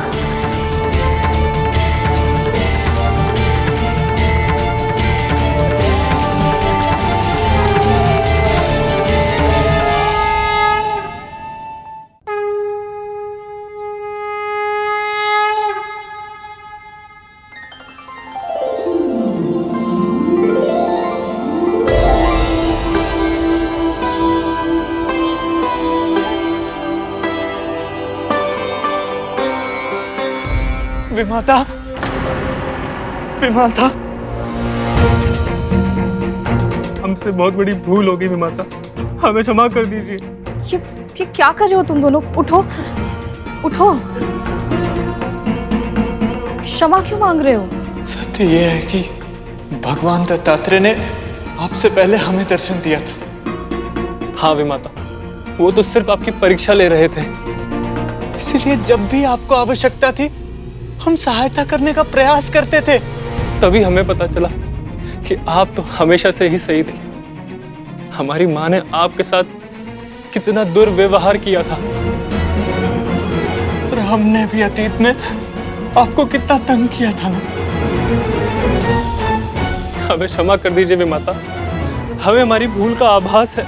विमाता, विमाता, हमसे बहुत बड़ी भूल हो गई विमाता, हमें क्षमा कर दीजिए। ये क्या कर रहे हो तुम दोनों? उठो, उठो। क्षमा क्यों मांग रहे हो? सत्य यह है कि भगवान दत्तात्रेय ने आपसे पहले हमें दर्शन दिया था। हाँ विमाता, वो तो सिर्फ आपकी परीक्षा ले रहे थे। इसलिए जब भी आपको आवश्यकता थी हम सहायता करने का प्रयास करते थे। तभी हमें पता चला कि आप तो हमेशा से ही सही थी। हमारी माँ ने आपके साथ कितना दुर्व्यवहार किया था और हमने भी अतीत में आपको कितना तंग किया था ना। हमें क्षमा कर दीजिए विमाता, हमें हमारी भूल का आभास है।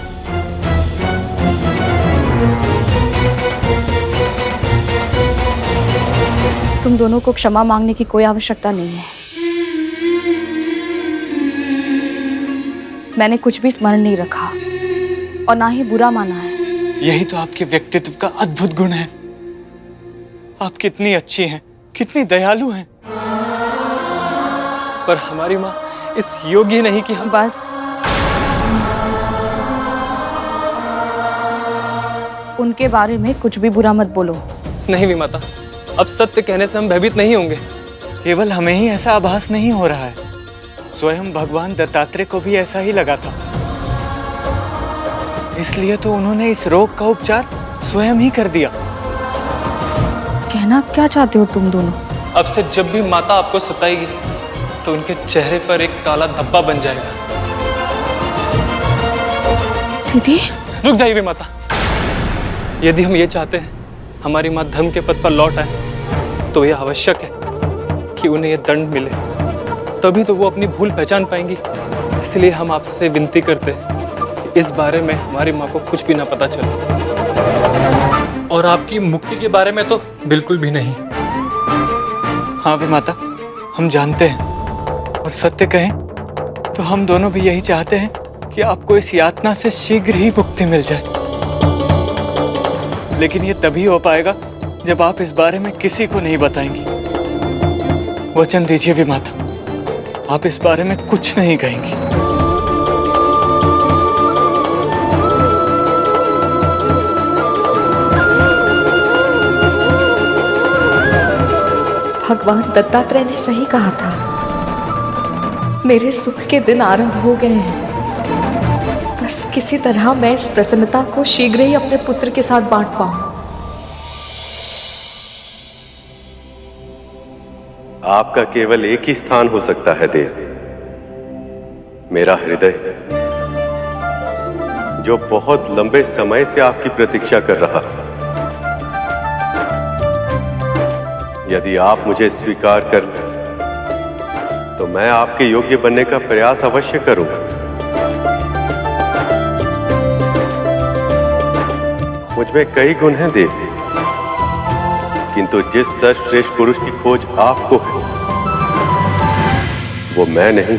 तुम दोनों को क्षमा मांगने की कोई आवश्यकता नहीं है। मैंने कुछ भी स्मरण नहीं रखा और ना ही बुरा माना है। यही तो आपके व्यक्तित्व का अद्भुत गुण है। आप कितनी अच्छी हैं, कितनी दयालु हैं। पर हमारी माँ इस योग्य नहीं कि हम। बस उनके बारे में कुछ भी बुरा मत बोलो। नहीं विमाता, अब सत्य कहने से हम भयभीत नहीं होंगे। केवल हमें ही ऐसा आभास नहीं हो रहा है, स्वयं भगवान दत्तात्रेय को भी ऐसा ही लगा था। इसलिए तो उन्होंने इस रोग का उपचार स्वयं ही कर दिया। कहना क्या चाहते हो तुम दोनों? अब से जब भी माता आपको सताएगी तो उनके चेहरे पर एक काला धब्बा बन जाएगा। दीदी रुक जाइए विमाता। यदि हम ये चाहते हैं हमारी माँ धर्म के पथ पर लौट आए तो यह आवश्यक है कि उन्हें यह दंड मिले, तभी तो वो अपनी भूल पहचान पाएंगी। इसलिए हम आपसे विनती करते हैं कि इस बारे में हमारी माँ को कुछ भी ना पता चले, और आपकी मुक्ति के बारे में तो बिल्कुल भी नहीं। हाँ वे माता, हम जानते हैं, और सत्य कहें तो हम दोनों भी यही चाहते हैं कि आपको इस यातना से शीघ्र ही मुक्ति मिल जाए। लेकिन ये तभी हो पाएगा जब आप इस बारे में किसी को नहीं बताएंगी। वचन दीजिए वे माता, आप इस बारे में कुछ नहीं कहेंगी। भगवान दत्तात्रेय ने सही कहा था, मेरे सुख के दिन आरंभ हो गए हैं। बस किसी तरह मैं इस प्रसन्नता को शीघ्र ही अपने पुत्र के साथ बांट पाऊं। आपका केवल एक ही स्थान हो सकता है देव, मेरा हृदय, जो बहुत लंबे समय से आपकी प्रतीक्षा कर रहा है। यदि आप मुझे स्वीकार कर तो मैं आपके योग्य बनने का प्रयास अवश्य करूंगा। मुझ में कई गुण हैं देव, किंतु जिस सर्वश्रेष्ठ पुरुष की खोज आपको है वो मैं नहीं।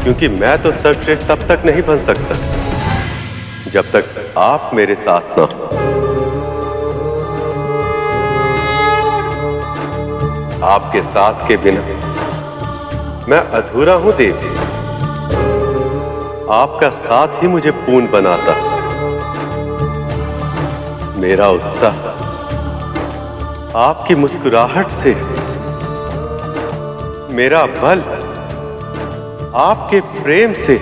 क्योंकि मैं तो सर्वश्रेष्ठ तब तक नहीं बन सकता जब तक आप मेरे साथ ना हो। आपके साथ के बिना मैं अधूरा हूं देव। आपका साथ ही मुझे पूर्ण बनाता। मेरा उत्साह आपकी मुस्कुराहट से, मेरा बल आपके प्रेम से।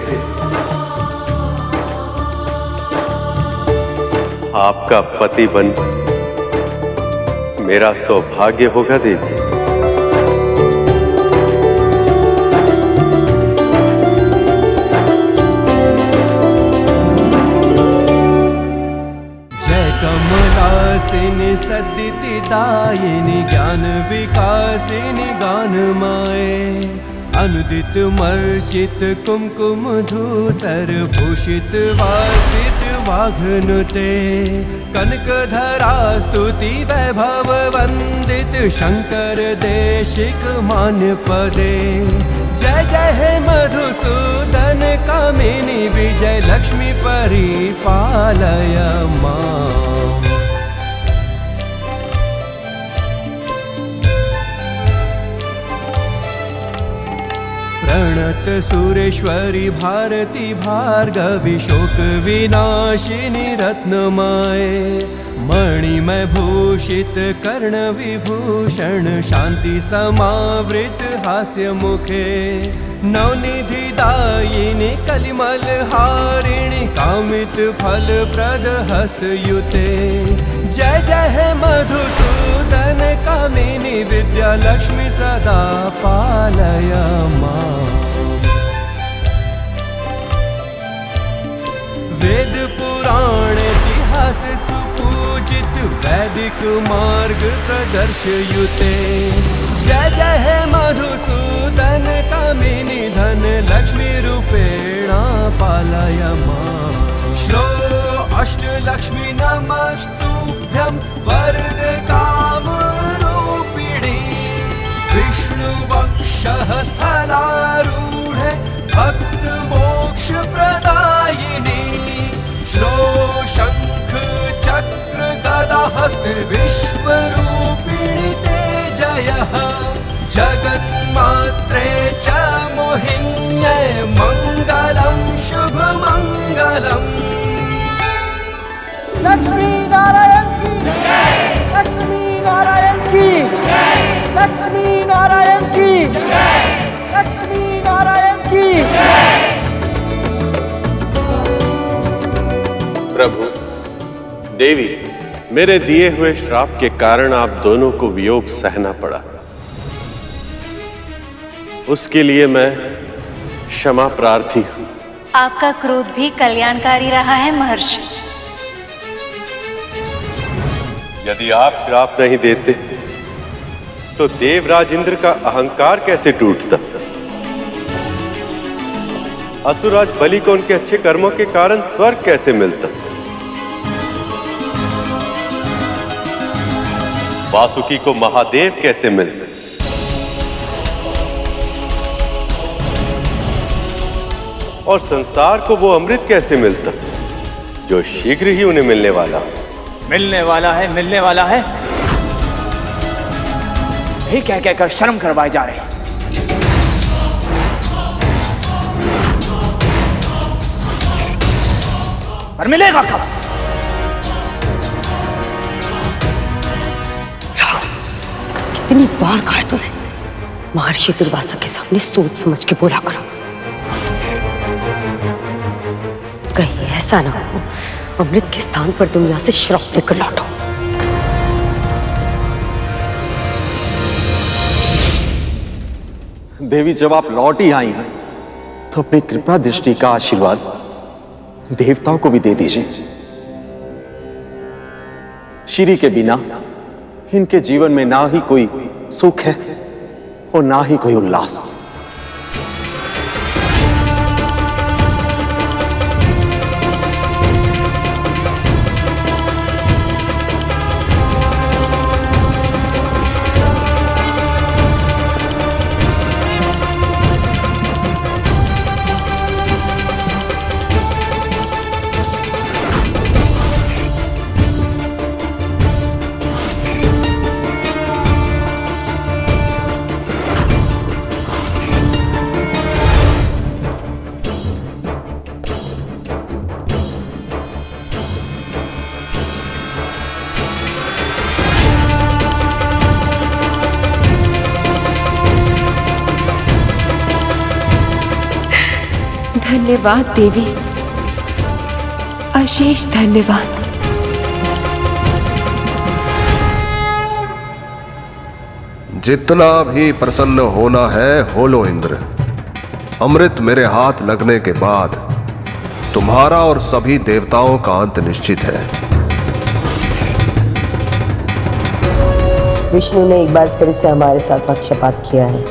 आपका पति बन मेरा सौभाग्य होगा देवी। जय कमलासिनी सद्दिदायिनी ज्ञान विकासिनी गानमाए, अनुदित मर्चित कुमकुम धूसर भूषित वासित वाघनुते, कनकधरा स्तुति वैभव वंदित शंकर देशिक मान्य पदे। जय जय हे मधुसूदन कामिनी विजय लक्ष्मी परिपालय मां। प्रणत सुरेश्वरी भारती भार्गवी शोक विनाशिनी रत्नमाए, मणिमय भूषित कर्ण विभूषण शांति समावृत हास्य मुखे, नवनिधि दायिनी कलिमल हारिणी कामित फल प्रद हस्तयुते। जय जय हे मधुसूदन कामिनी विद्या लक्ष्मी सदा पालय मां। वेद पुराण इतिहास सुपूजित वैदिक मार्ग प्रदर्शयुते। जय जय हे मधुसूदन कामिनी धन लक्ष्मी रूपेणा पालय मां। श्लो अष्टलक्ष्मी नमस्तुभ्यं वरद काम रूपिणी, विष्णु वक्षः स्थलारूढ़ भक्त मोक्ष प्रदायिनी। श्लो शंख चक्र गदा हस्त विश्वरूपिणी ते जयः। जगन्मात्रे च मोहिन्ये मङ्गलं शुभमङ्गलम्। लक्ष्मी नारायण की जय, लक्ष्मी नारायण की जय, लक्ष्मी नारायण की जय, लक्ष्मी नारायण की जय। प्रभु, देवी, मेरे दिए हुए श्राप के कारण आप दोनों को वियोग सहना पड़ा। उसके लिए मैं क्षमा प्रार्थी हूं। आपका क्रोध भी कल्याणकारी रहा है महर्षि। यदि आप श्राप नहीं देते तो देवराज इंद्र का अहंकार कैसे टूटता? असुरराज बलि को उनके अच्छे कर्मों के कारण स्वर्ग कैसे मिलता? वासुकी को महादेव कैसे मिलते? और संसार को वो अमृत कैसे मिलता जो शीघ्र ही उन्हें मिलने वाला? मिलने वाला है, मिलने वाला है, यही कह कहकर शर्म करवाए जा रहे हैं। पर मिलेगा कब? कितनी बार कहा तूने महर्षि दुर्वासा के सामने सोच समझ के बोला करो, कहीं ऐसा ना हो अमृत के स्थान पर तुम यहां से श्राप लेकर लौटो। देवी, जब आप लौट ही आई हैं तो अपनी कृपा दृष्टि का आशीर्वाद देवताओं को भी दे दीजिए। श्री के बिना इनके जीवन में ना ही कोई सुख है और ना ही कोई उल्लास। धन्यवाद देवी, अशेष धन्यवाद। जितना भी प्रसन्न होना है हो लो इंद्र। अमृत मेरे हाथ लगने के बाद तुम्हारा और सभी देवताओं का अंत निश्चित है। विष्णु ने एक बार फिर से हमारे साथ पक्षपात किया है,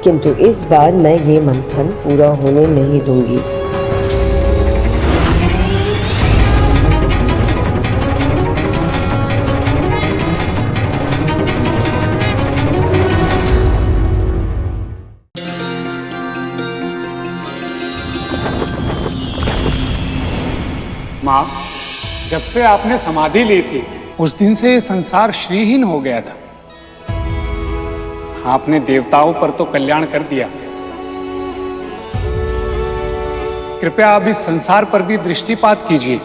किंतु इस बार मैं ये मंथन पूरा होने नहीं दूंगी। माँ, जब से आपने समाधि ली थी उस दिन से ये संसार श्रीहीन हो गया था। आपने देवताओं पर तो कल्याण कर दिया, कृपया अब इस संसार पर भी दृष्टिपात कीजिए,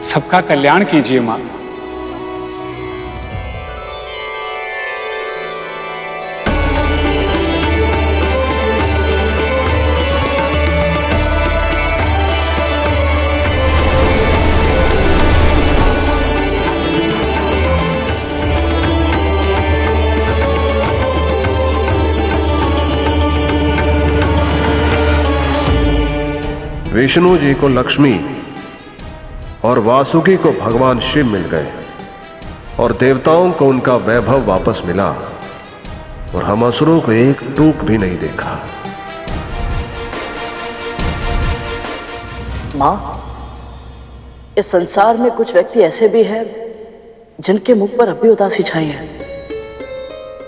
सबका कल्याण कीजिए माँ। विष्णु जी को लक्ष्मी और वासुकी को भगवान शिव मिल गए और देवताओं को उनका वैभव वापस मिला और हम असुरों को एक टूक भी नहीं देखा। माँ, इस संसार में कुछ व्यक्ति ऐसे भी हैं जिनके मुख पर अब भी उदासी छाई है।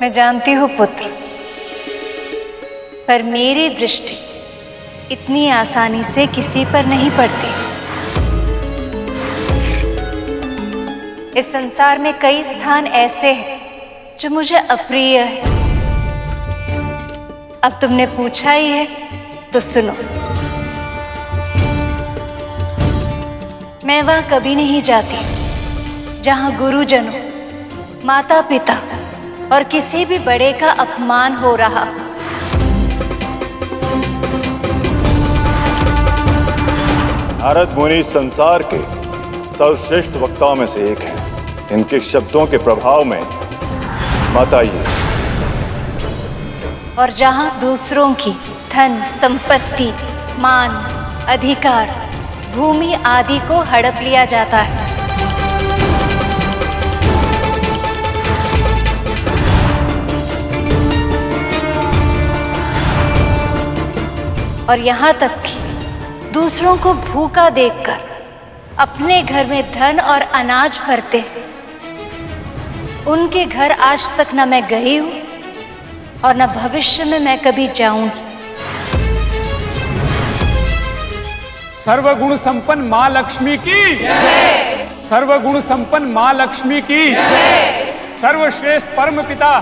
मैं जानती हूँ पुत्र, पर मेरी दृष्टि इतनी आसानी से किसी पर नहीं पड़ती। इस संसार में कई स्थान ऐसे हैं जो मुझे अप्रिय है। अब तुमने पूछा ही है तो सुनो। मैं वहां कभी नहीं जाती जहां गुरुजनों, माता पिता और किसी भी बड़े का अपमान हो रहा। नारद मुनि संसार के सर्वश्रेष्ठ वक्ताओं में से एक हैं। इनके शब्दों के प्रभाव में मत आइए। और जहां दूसरों की धन, संपत्ति, मान, अधिकार, भूमि आदि को हड़प लिया जाता है, और यहाँ तक कि दूसरों को भूखा देखकर अपने घर में धन और अनाज भरते हैं, उनके घर आज तक न मैं गई हूं और न भविष्य में मैं कभी जाऊंगी। सर्वगुण संपन्न माँ लक्ष्मी की जय। सर्वगुण संपन्न माँ लक्ष्मी की जय। सर्वश्रेष्ठ परम पिता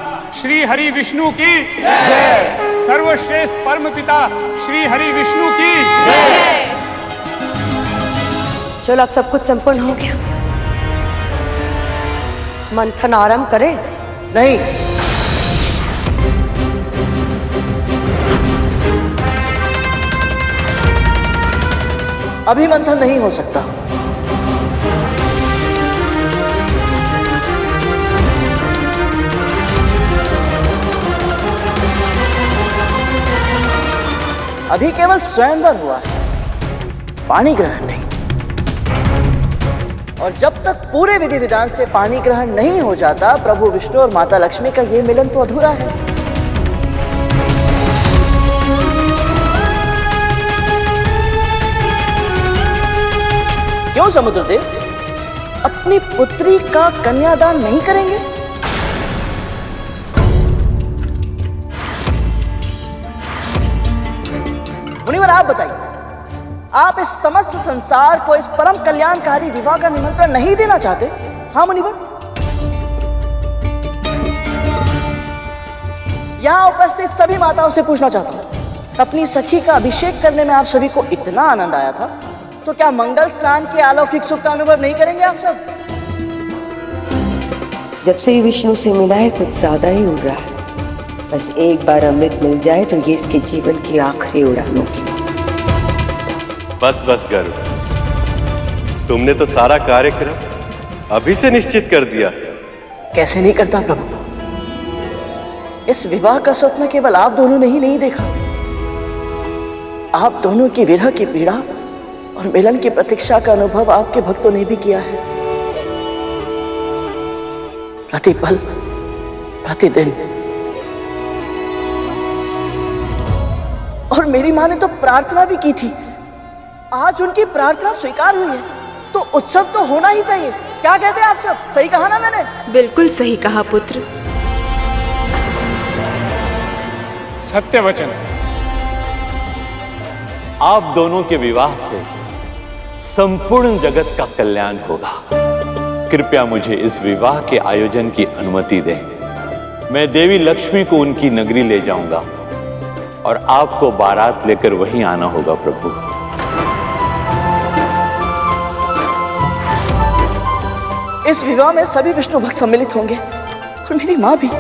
श्री हरि विष्णु की जय। सर्वश्रेष्ठ परम पिता श्री हरि विष्णु की जय। चलो अब सब कुछ संपन्न हो गया, मंथन आरंभ करें? नहीं, अभी मंथन नहीं हो सकता। अभी केवल स्वयंवर हुआ है, पानी ग्रहण नहीं। और जब तक पूरे विधि विधान से पानी ग्रहण नहीं हो जाता, प्रभु विष्णु और माता लक्ष्मी का ये मिलन तो अधूरा है। क्यों समुद्रदेव अपनी पुत्री का कन्यादान नहीं करेंगे? मुनिवर आप बताइए, आप इस समस्त संसार को इस परम कल्याणकारी विवाह का निमंत्रण नहीं देना चाहते? हाँ मुनिवर, यहां उपस्थित सभी माताओं से पूछना चाहता हूं, अपनी सखी का अभिषेक करने में आप सभी को इतना आनंद आया था, तो क्या मंगल स्नान के अलौकिक सुख का अनुभव नहीं करेंगे आप सब? जब से ही विष्णु से मिला है कुछ ज्यादा ही उड़ रहा है। बस एक बार अमृत मिल जाए तो ये इसके जीवन की आखिरी उड़ान होगी। बस बस गरुड़, तुमने तो सारा कार्यक्रम अभी से निश्चित कर दिया। कैसे नहीं करता प्रभु? इस विवाह का स्वप्न केवल आप दोनों ने ही नहीं देखा, आप दोनों की विरह की पीड़ा और मिलन की प्रतीक्षा का अनुभव आपके भक्तों ने भी किया है। प्रतिपल, प्रतिदिन। और मेरी माँ ने तो प्रार्थना भी की थी। आज उनकी प्रार्थना स्वीकार हुई है, तो उत्सव तो होना ही चाहिए। क्या कहते हैं आप सब? सही कहा ना मैंने? बिल्कुल सही कहा पुत्र। सत्य वचन। आप दोनों के विवाह से संपूर्ण जगत का कल्याण होगा। कृपया मुझे इस विवाह के आयोजन की अनुमति दें। मैं देवी लक्ष्मी को उनकी नगरी ले जाऊंगा और आपको बारात लेकर वहीं आना होगा प्रभु। इस विवाह में सभी विष्णु भक्त सम्मिलित होंगे और मेरी माँ भी।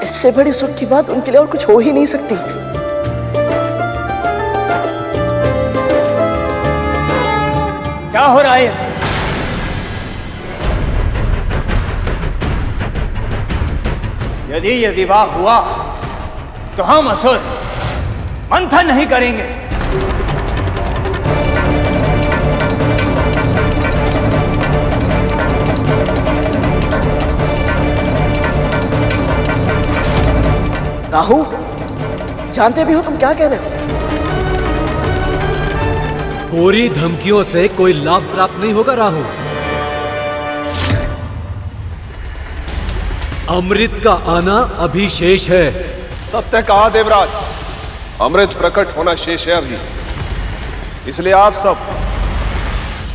इससे बड़ी सुख की बात उनके लिए और कुछ हो ही नहीं सकती। क्या हो रहा है ये सब? यदि ये विवाह हुआ तो हम असुर मंथन नहीं करेंगे। राहु, जानते भी हो तुम क्या कह रहे हो? पूरी धमकियों से कोई लाभ प्राप्त नहीं होगा राहु। अमृत का आना अभी शेष है। सत्य कहा देवराज, अमृत प्रकट होना शेष है अभी। इसलिए आप सब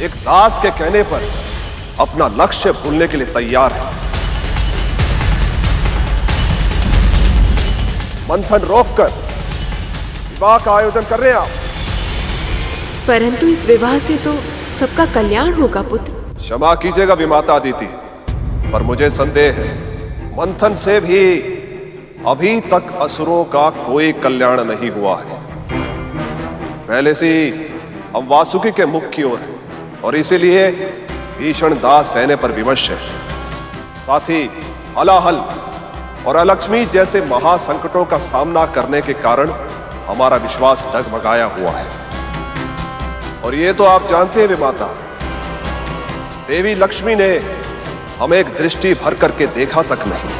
एक दास के कहने पर अपना लक्ष्य भूलने के लिए तैयार हैं। मंथन रोककर विवाह का आयोजन कर रहे हैं आप। परंतु इस विवाह से तो सबका कल्याण होगा पुत्र। क्षमा कीजिएगा विमाता अदिति, पर मुझे संदेह है मंथन से भी अभी तक असुरों का कोई कल्याण नहीं हुआ है। पहले से ही हम वासुकी के मुख की ओर हैं और इसीलिए भीषण दाह सहने पर विवश है। साथ ही हलाहल और अलक्ष्मी जैसे महासंकटों का सामना करने के कारण हमारा विश्वास डगमगाया हुआ है। और ये तो आप जानते हैं विमाता, देवी लक्ष्मी ने हमें एक दृष्टि भर करके देखा तक नहीं।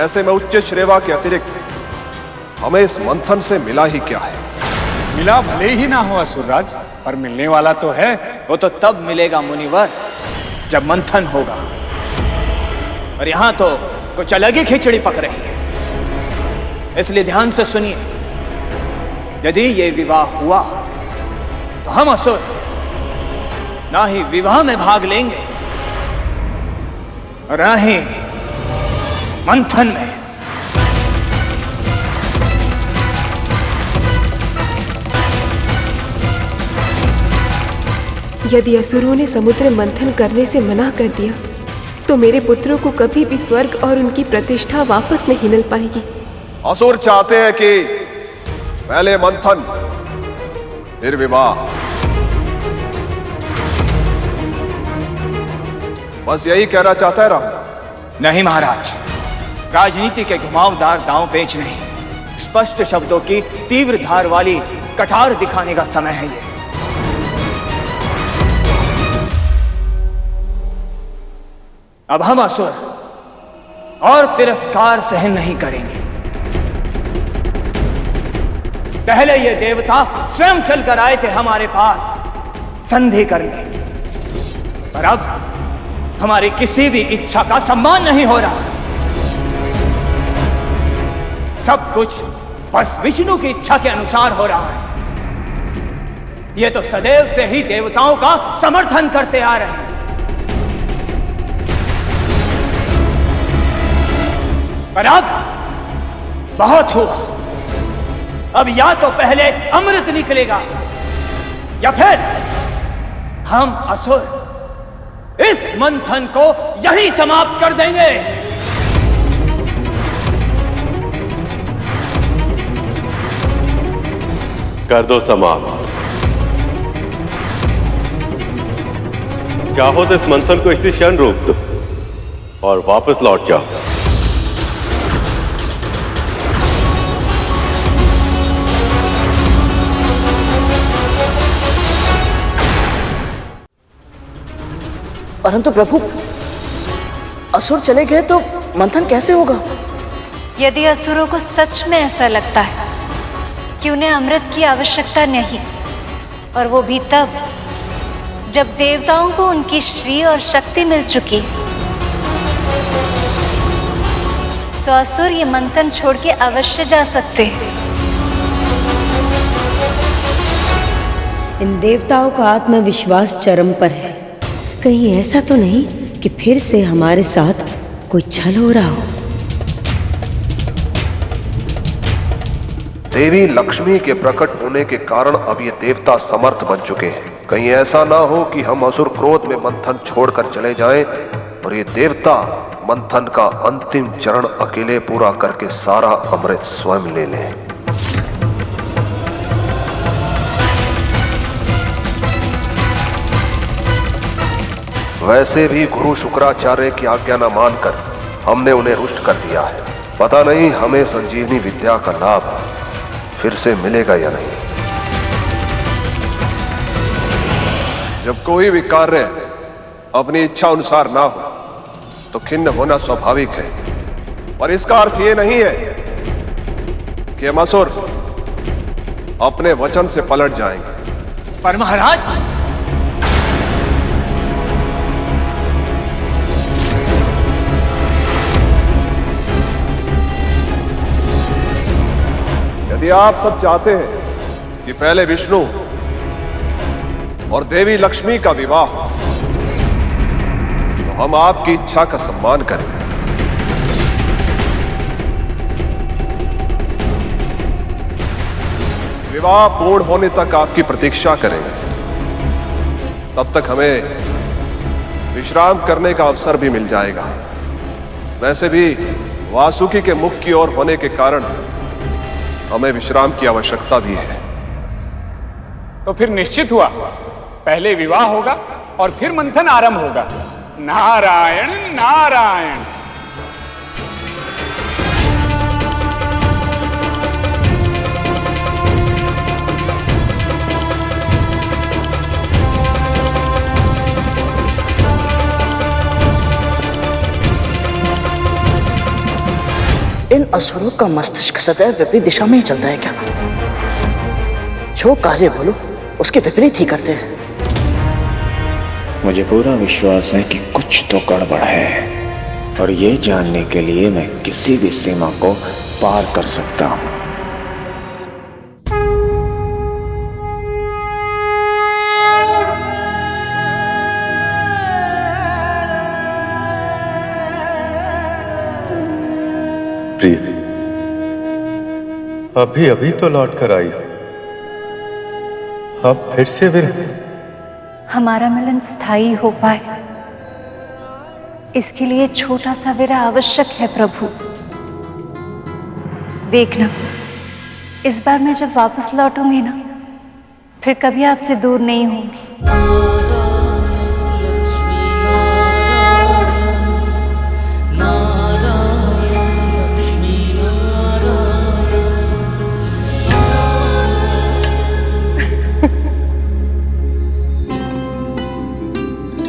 ऐसे में उच्च श्रेवा के अतिरिक्त हमें इस मंथन से मिला ही क्या है? मिला भले ही ना हो असुरराज, पर मिलने वाला तो है। वो तो तब मिलेगा मुनिवर जब मंथन होगा, और यहां तो कुछ अलग ही खिचड़ी पक रही है। इसलिए ध्यान से सुनिए, यदि ये विवाह हुआ तो हम असुर ना ही विवाह में भाग लेंगे और ना ही मंथन में। यदि असुरों ने समुद्र मंथन करने से मना कर दिया तो मेरे पुत्रों को कभी भी स्वर्ग और उनकी प्रतिष्ठा वापस नहीं मिल पाएगी। असुर चाहते हैं कि पहले मंथन फिर विवाह। बस यही कहना चाहता है राम। नहीं महाराज, राजनीति के घुमावदार दांव पेच नहीं, स्पष्ट शब्दों की तीव्र धार वाली कटार दिखाने का समय है ये। अब हम असुर और तिरस्कार सहन नहीं करेंगे। पहले ये देवता स्वयं चलकर आए थे हमारे पास संधि करने, पर अब हमारी किसी भी इच्छा का सम्मान नहीं हो रहा। सब कुछ बस विष्णु की इच्छा के अनुसार हो रहा है। ये तो सदैव से ही देवताओं का समर्थन करते आ रहे हैं, पर अब बहुत हुआ। अब या तो पहले अमृत निकलेगा या फिर हम असुर इस मंथन को यहीं समाप्त कर देंगे। कर दो समाप्त। चाहो तो इस मंथन को इसी क्षण रोक दो और वापस लौट जाओ। परंतु प्रभु, असुर चले गए तो मंथन कैसे होगा? यदि असुरों को सच में ऐसा लगता है कि उन्हें अमृत की आवश्यकता नहीं, और वो भी तब जब देवताओं को उनकी श्री और शक्ति मिल चुकी, तो असुर ये मंथन छोड़ के अवश्य जा सकते हैं। इन देवताओं का आत्मविश्वास चरम पर है। कहीं ऐसा तो नहीं कि फिर से हमारे साथ कोई छल हो रहा हो। देवी लक्ष्मी के प्रकट होने के कारण अब ये देवता समर्थ बन चुके हैं। कहीं ऐसा ना हो कि हम असुर क्रोध में मंथन छोड़कर चले जाएं और ये देवता मंथन का अंतिम चरण अकेले पूरा करके सारा अमृत स्वयं ले लें। वैसे भी गुरु शुक्राचार्य की आज्ञा न मानकर हमने उन्हें रुष्ट कर दिया है। पता नहीं हमें संजीवनी विद्या का लाभ फिर से मिलेगा या नहीं। जब कोई भी कार्य अपनी इच्छा अनुसार ना हो तो खिन्न होना स्वाभाविक है, पर इसका अर्थ ये नहीं है कि हम असुर अपने वचन से पलट जाएंगे। पर महाराज, यदि आप सब चाहते हैं कि पहले विष्णु और देवी लक्ष्मी का विवाह हो, तो हम आपकी इच्छा का सम्मान करेंगे। विवाह पूर्ण होने तक आपकी प्रतीक्षा करेंगे। तब तक हमें विश्राम करने का अवसर भी मिल जाएगा। वैसे भी वासुकी के मुख की ओर होने के कारण हमें विश्राम की आवश्यकता भी है। तो फिर निश्चित हुआ, पहले विवाह होगा और फिर मंथन आरंभ होगा। नारायण नारायण। इन असुरों का मस्तिष्क सदैव विपरीत दिशा में ही चलता है क्या? जो कार्य बोलो उसके विपरीत ही करते हैं। मुझे पूरा विश्वास है कि कुछ तो गड़बड़ है, और ये जानने के लिए मैं किसी भी सीमा को पार कर सकता हूं। प्रिय, अभी अभी तो लौट कर आई, अब फिर से विरह। हमारा मिलन स्थायी हो पाए, इसके लिए छोटा सा विरह आवश्यक है प्रभु। देखना, इस बार मैं जब वापस लौटूंगी ना, फिर कभी आपसे दूर नहीं होंगी।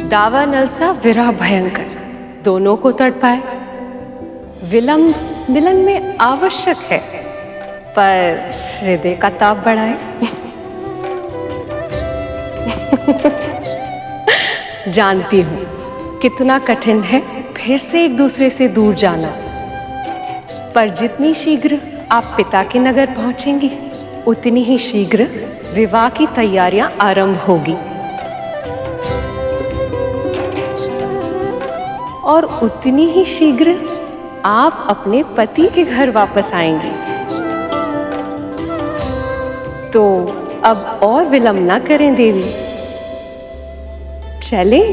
दावा नलसा विरह भयंकर, दोनों को तड़पाए। विलंब मिलन में आवश्यक है, पर हृदय का ताप बढ़ाए। जानती हूं कितना कठिन है फिर से एक दूसरे से दूर जाना, पर जितनी शीघ्र आप पिता के नगर पहुंचेंगी, उतनी ही शीघ्र विवाह की तैयारियां आरंभ होगी, और उतनी ही शीघ्र आप अपने पति के घर वापस आएंगे। तो अब और विलंब ना करें देवी, चले।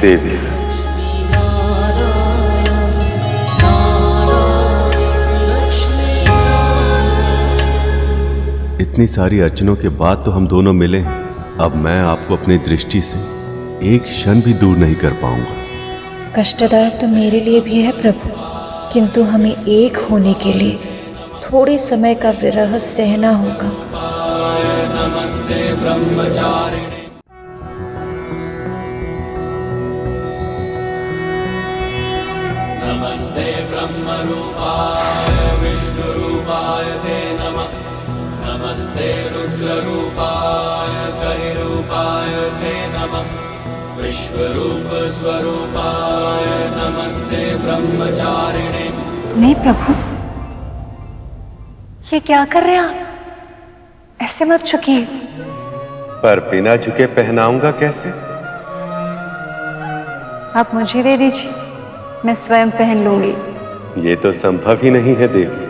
देवी, इतनी सारी अर्चनों के बाद तो हम दोनों मिले हैं। अब मैं आपको अपनी दृष्टि से एक क्षण भी दूर नहीं कर पाऊंगा। कष्टदायक तो मेरे लिए भी है प्रभु, किंतु हमें एक होने के लिए थोड़े समय का विरह सहना होगा। नमस्ते ब्रह्मचारिणे। नमस्ते ब्रह्मरूपाय विष्णुरूपाय ते नमः। नमस्ते रुद्ररूपाय करिरूपाय ते नमः। विश्वरूप स्वरूपाय नमस्ते ब्रह्मचारिणे। नहीं प्रभु, ये क्या कर रहे हैं आप? ऐसे मत झुकिए। पर बिना झुके पहनाऊंगा कैसे? आप मुझे दे दीजिए, मैं स्वयं पहन लूंगी। ये तो संभव ही नहीं है देवी।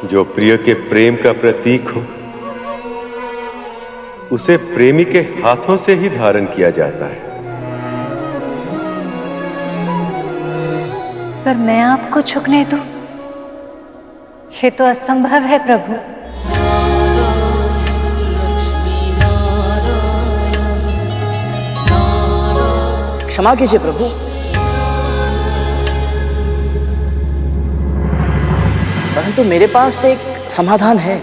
जो प्रिय के प्रेम का प्रतीक हो, उसे प्रेमी के हाथों से ही धारण किया जाता है। पर मैं आपको झुकने दूं? ये तो असंभव है प्रभु। क्षमा कीजिए प्रभु, परंतु मेरे पास एक समाधान है।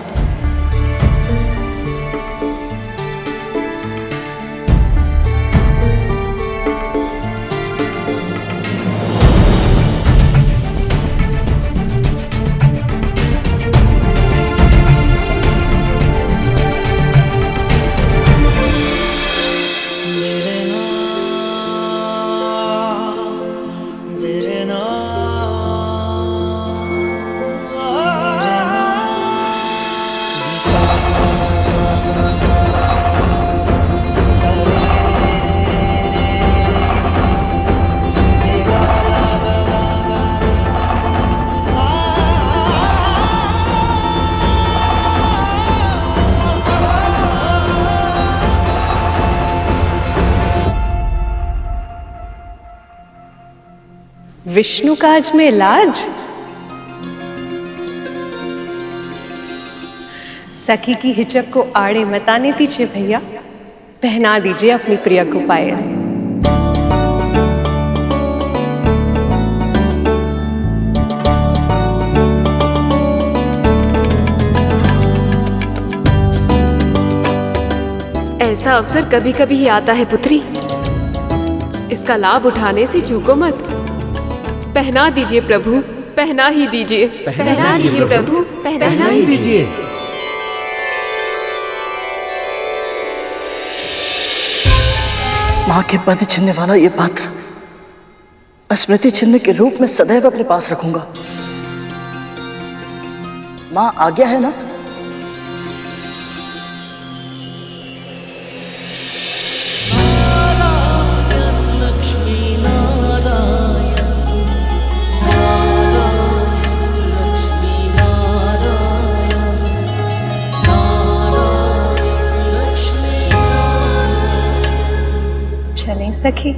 विष्णु काज में लाज। सखी की हिचक को आड़े मत आने दीजिए भैया, पहना दीजिए अपनी प्रिया को पायल। ऐसा अवसर कभी कभी ही आता है पुत्री, इसका लाभ उठाने से चूको मत। पहना दीजिए प्रभु, पहना ही दीजिए, पहना दीजिए प्रभु, पहना ही दीजिए। माँ के पद छीनने वाला ये पात्र स्मृति चिन्ह के रूप में सदैव अपने पास रखूंगा। माँ आज्ञा है ना? चलें सखी।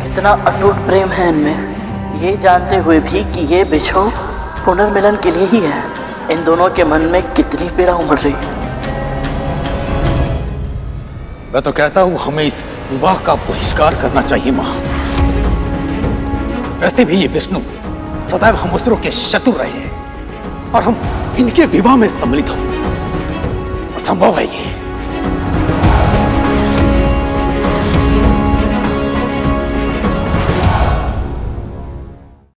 इतना अटूट प्रेम है इनमें, ये जानते हुए भी कि ये बिछो पुनर्मिलन के लिए ही है। इन दोनों के मन में कितनी पीड़ा उमड़ रही है। मैं तो कहता हूँ हमें इस विवाह का बहिष्कार करना चाहिए माँ। वैसे भी ये विष्णु सदैव हम असुरों के शत्रु रहे हैं और हम इनके विवाह में सम्मिलित हो, असंभव है ये।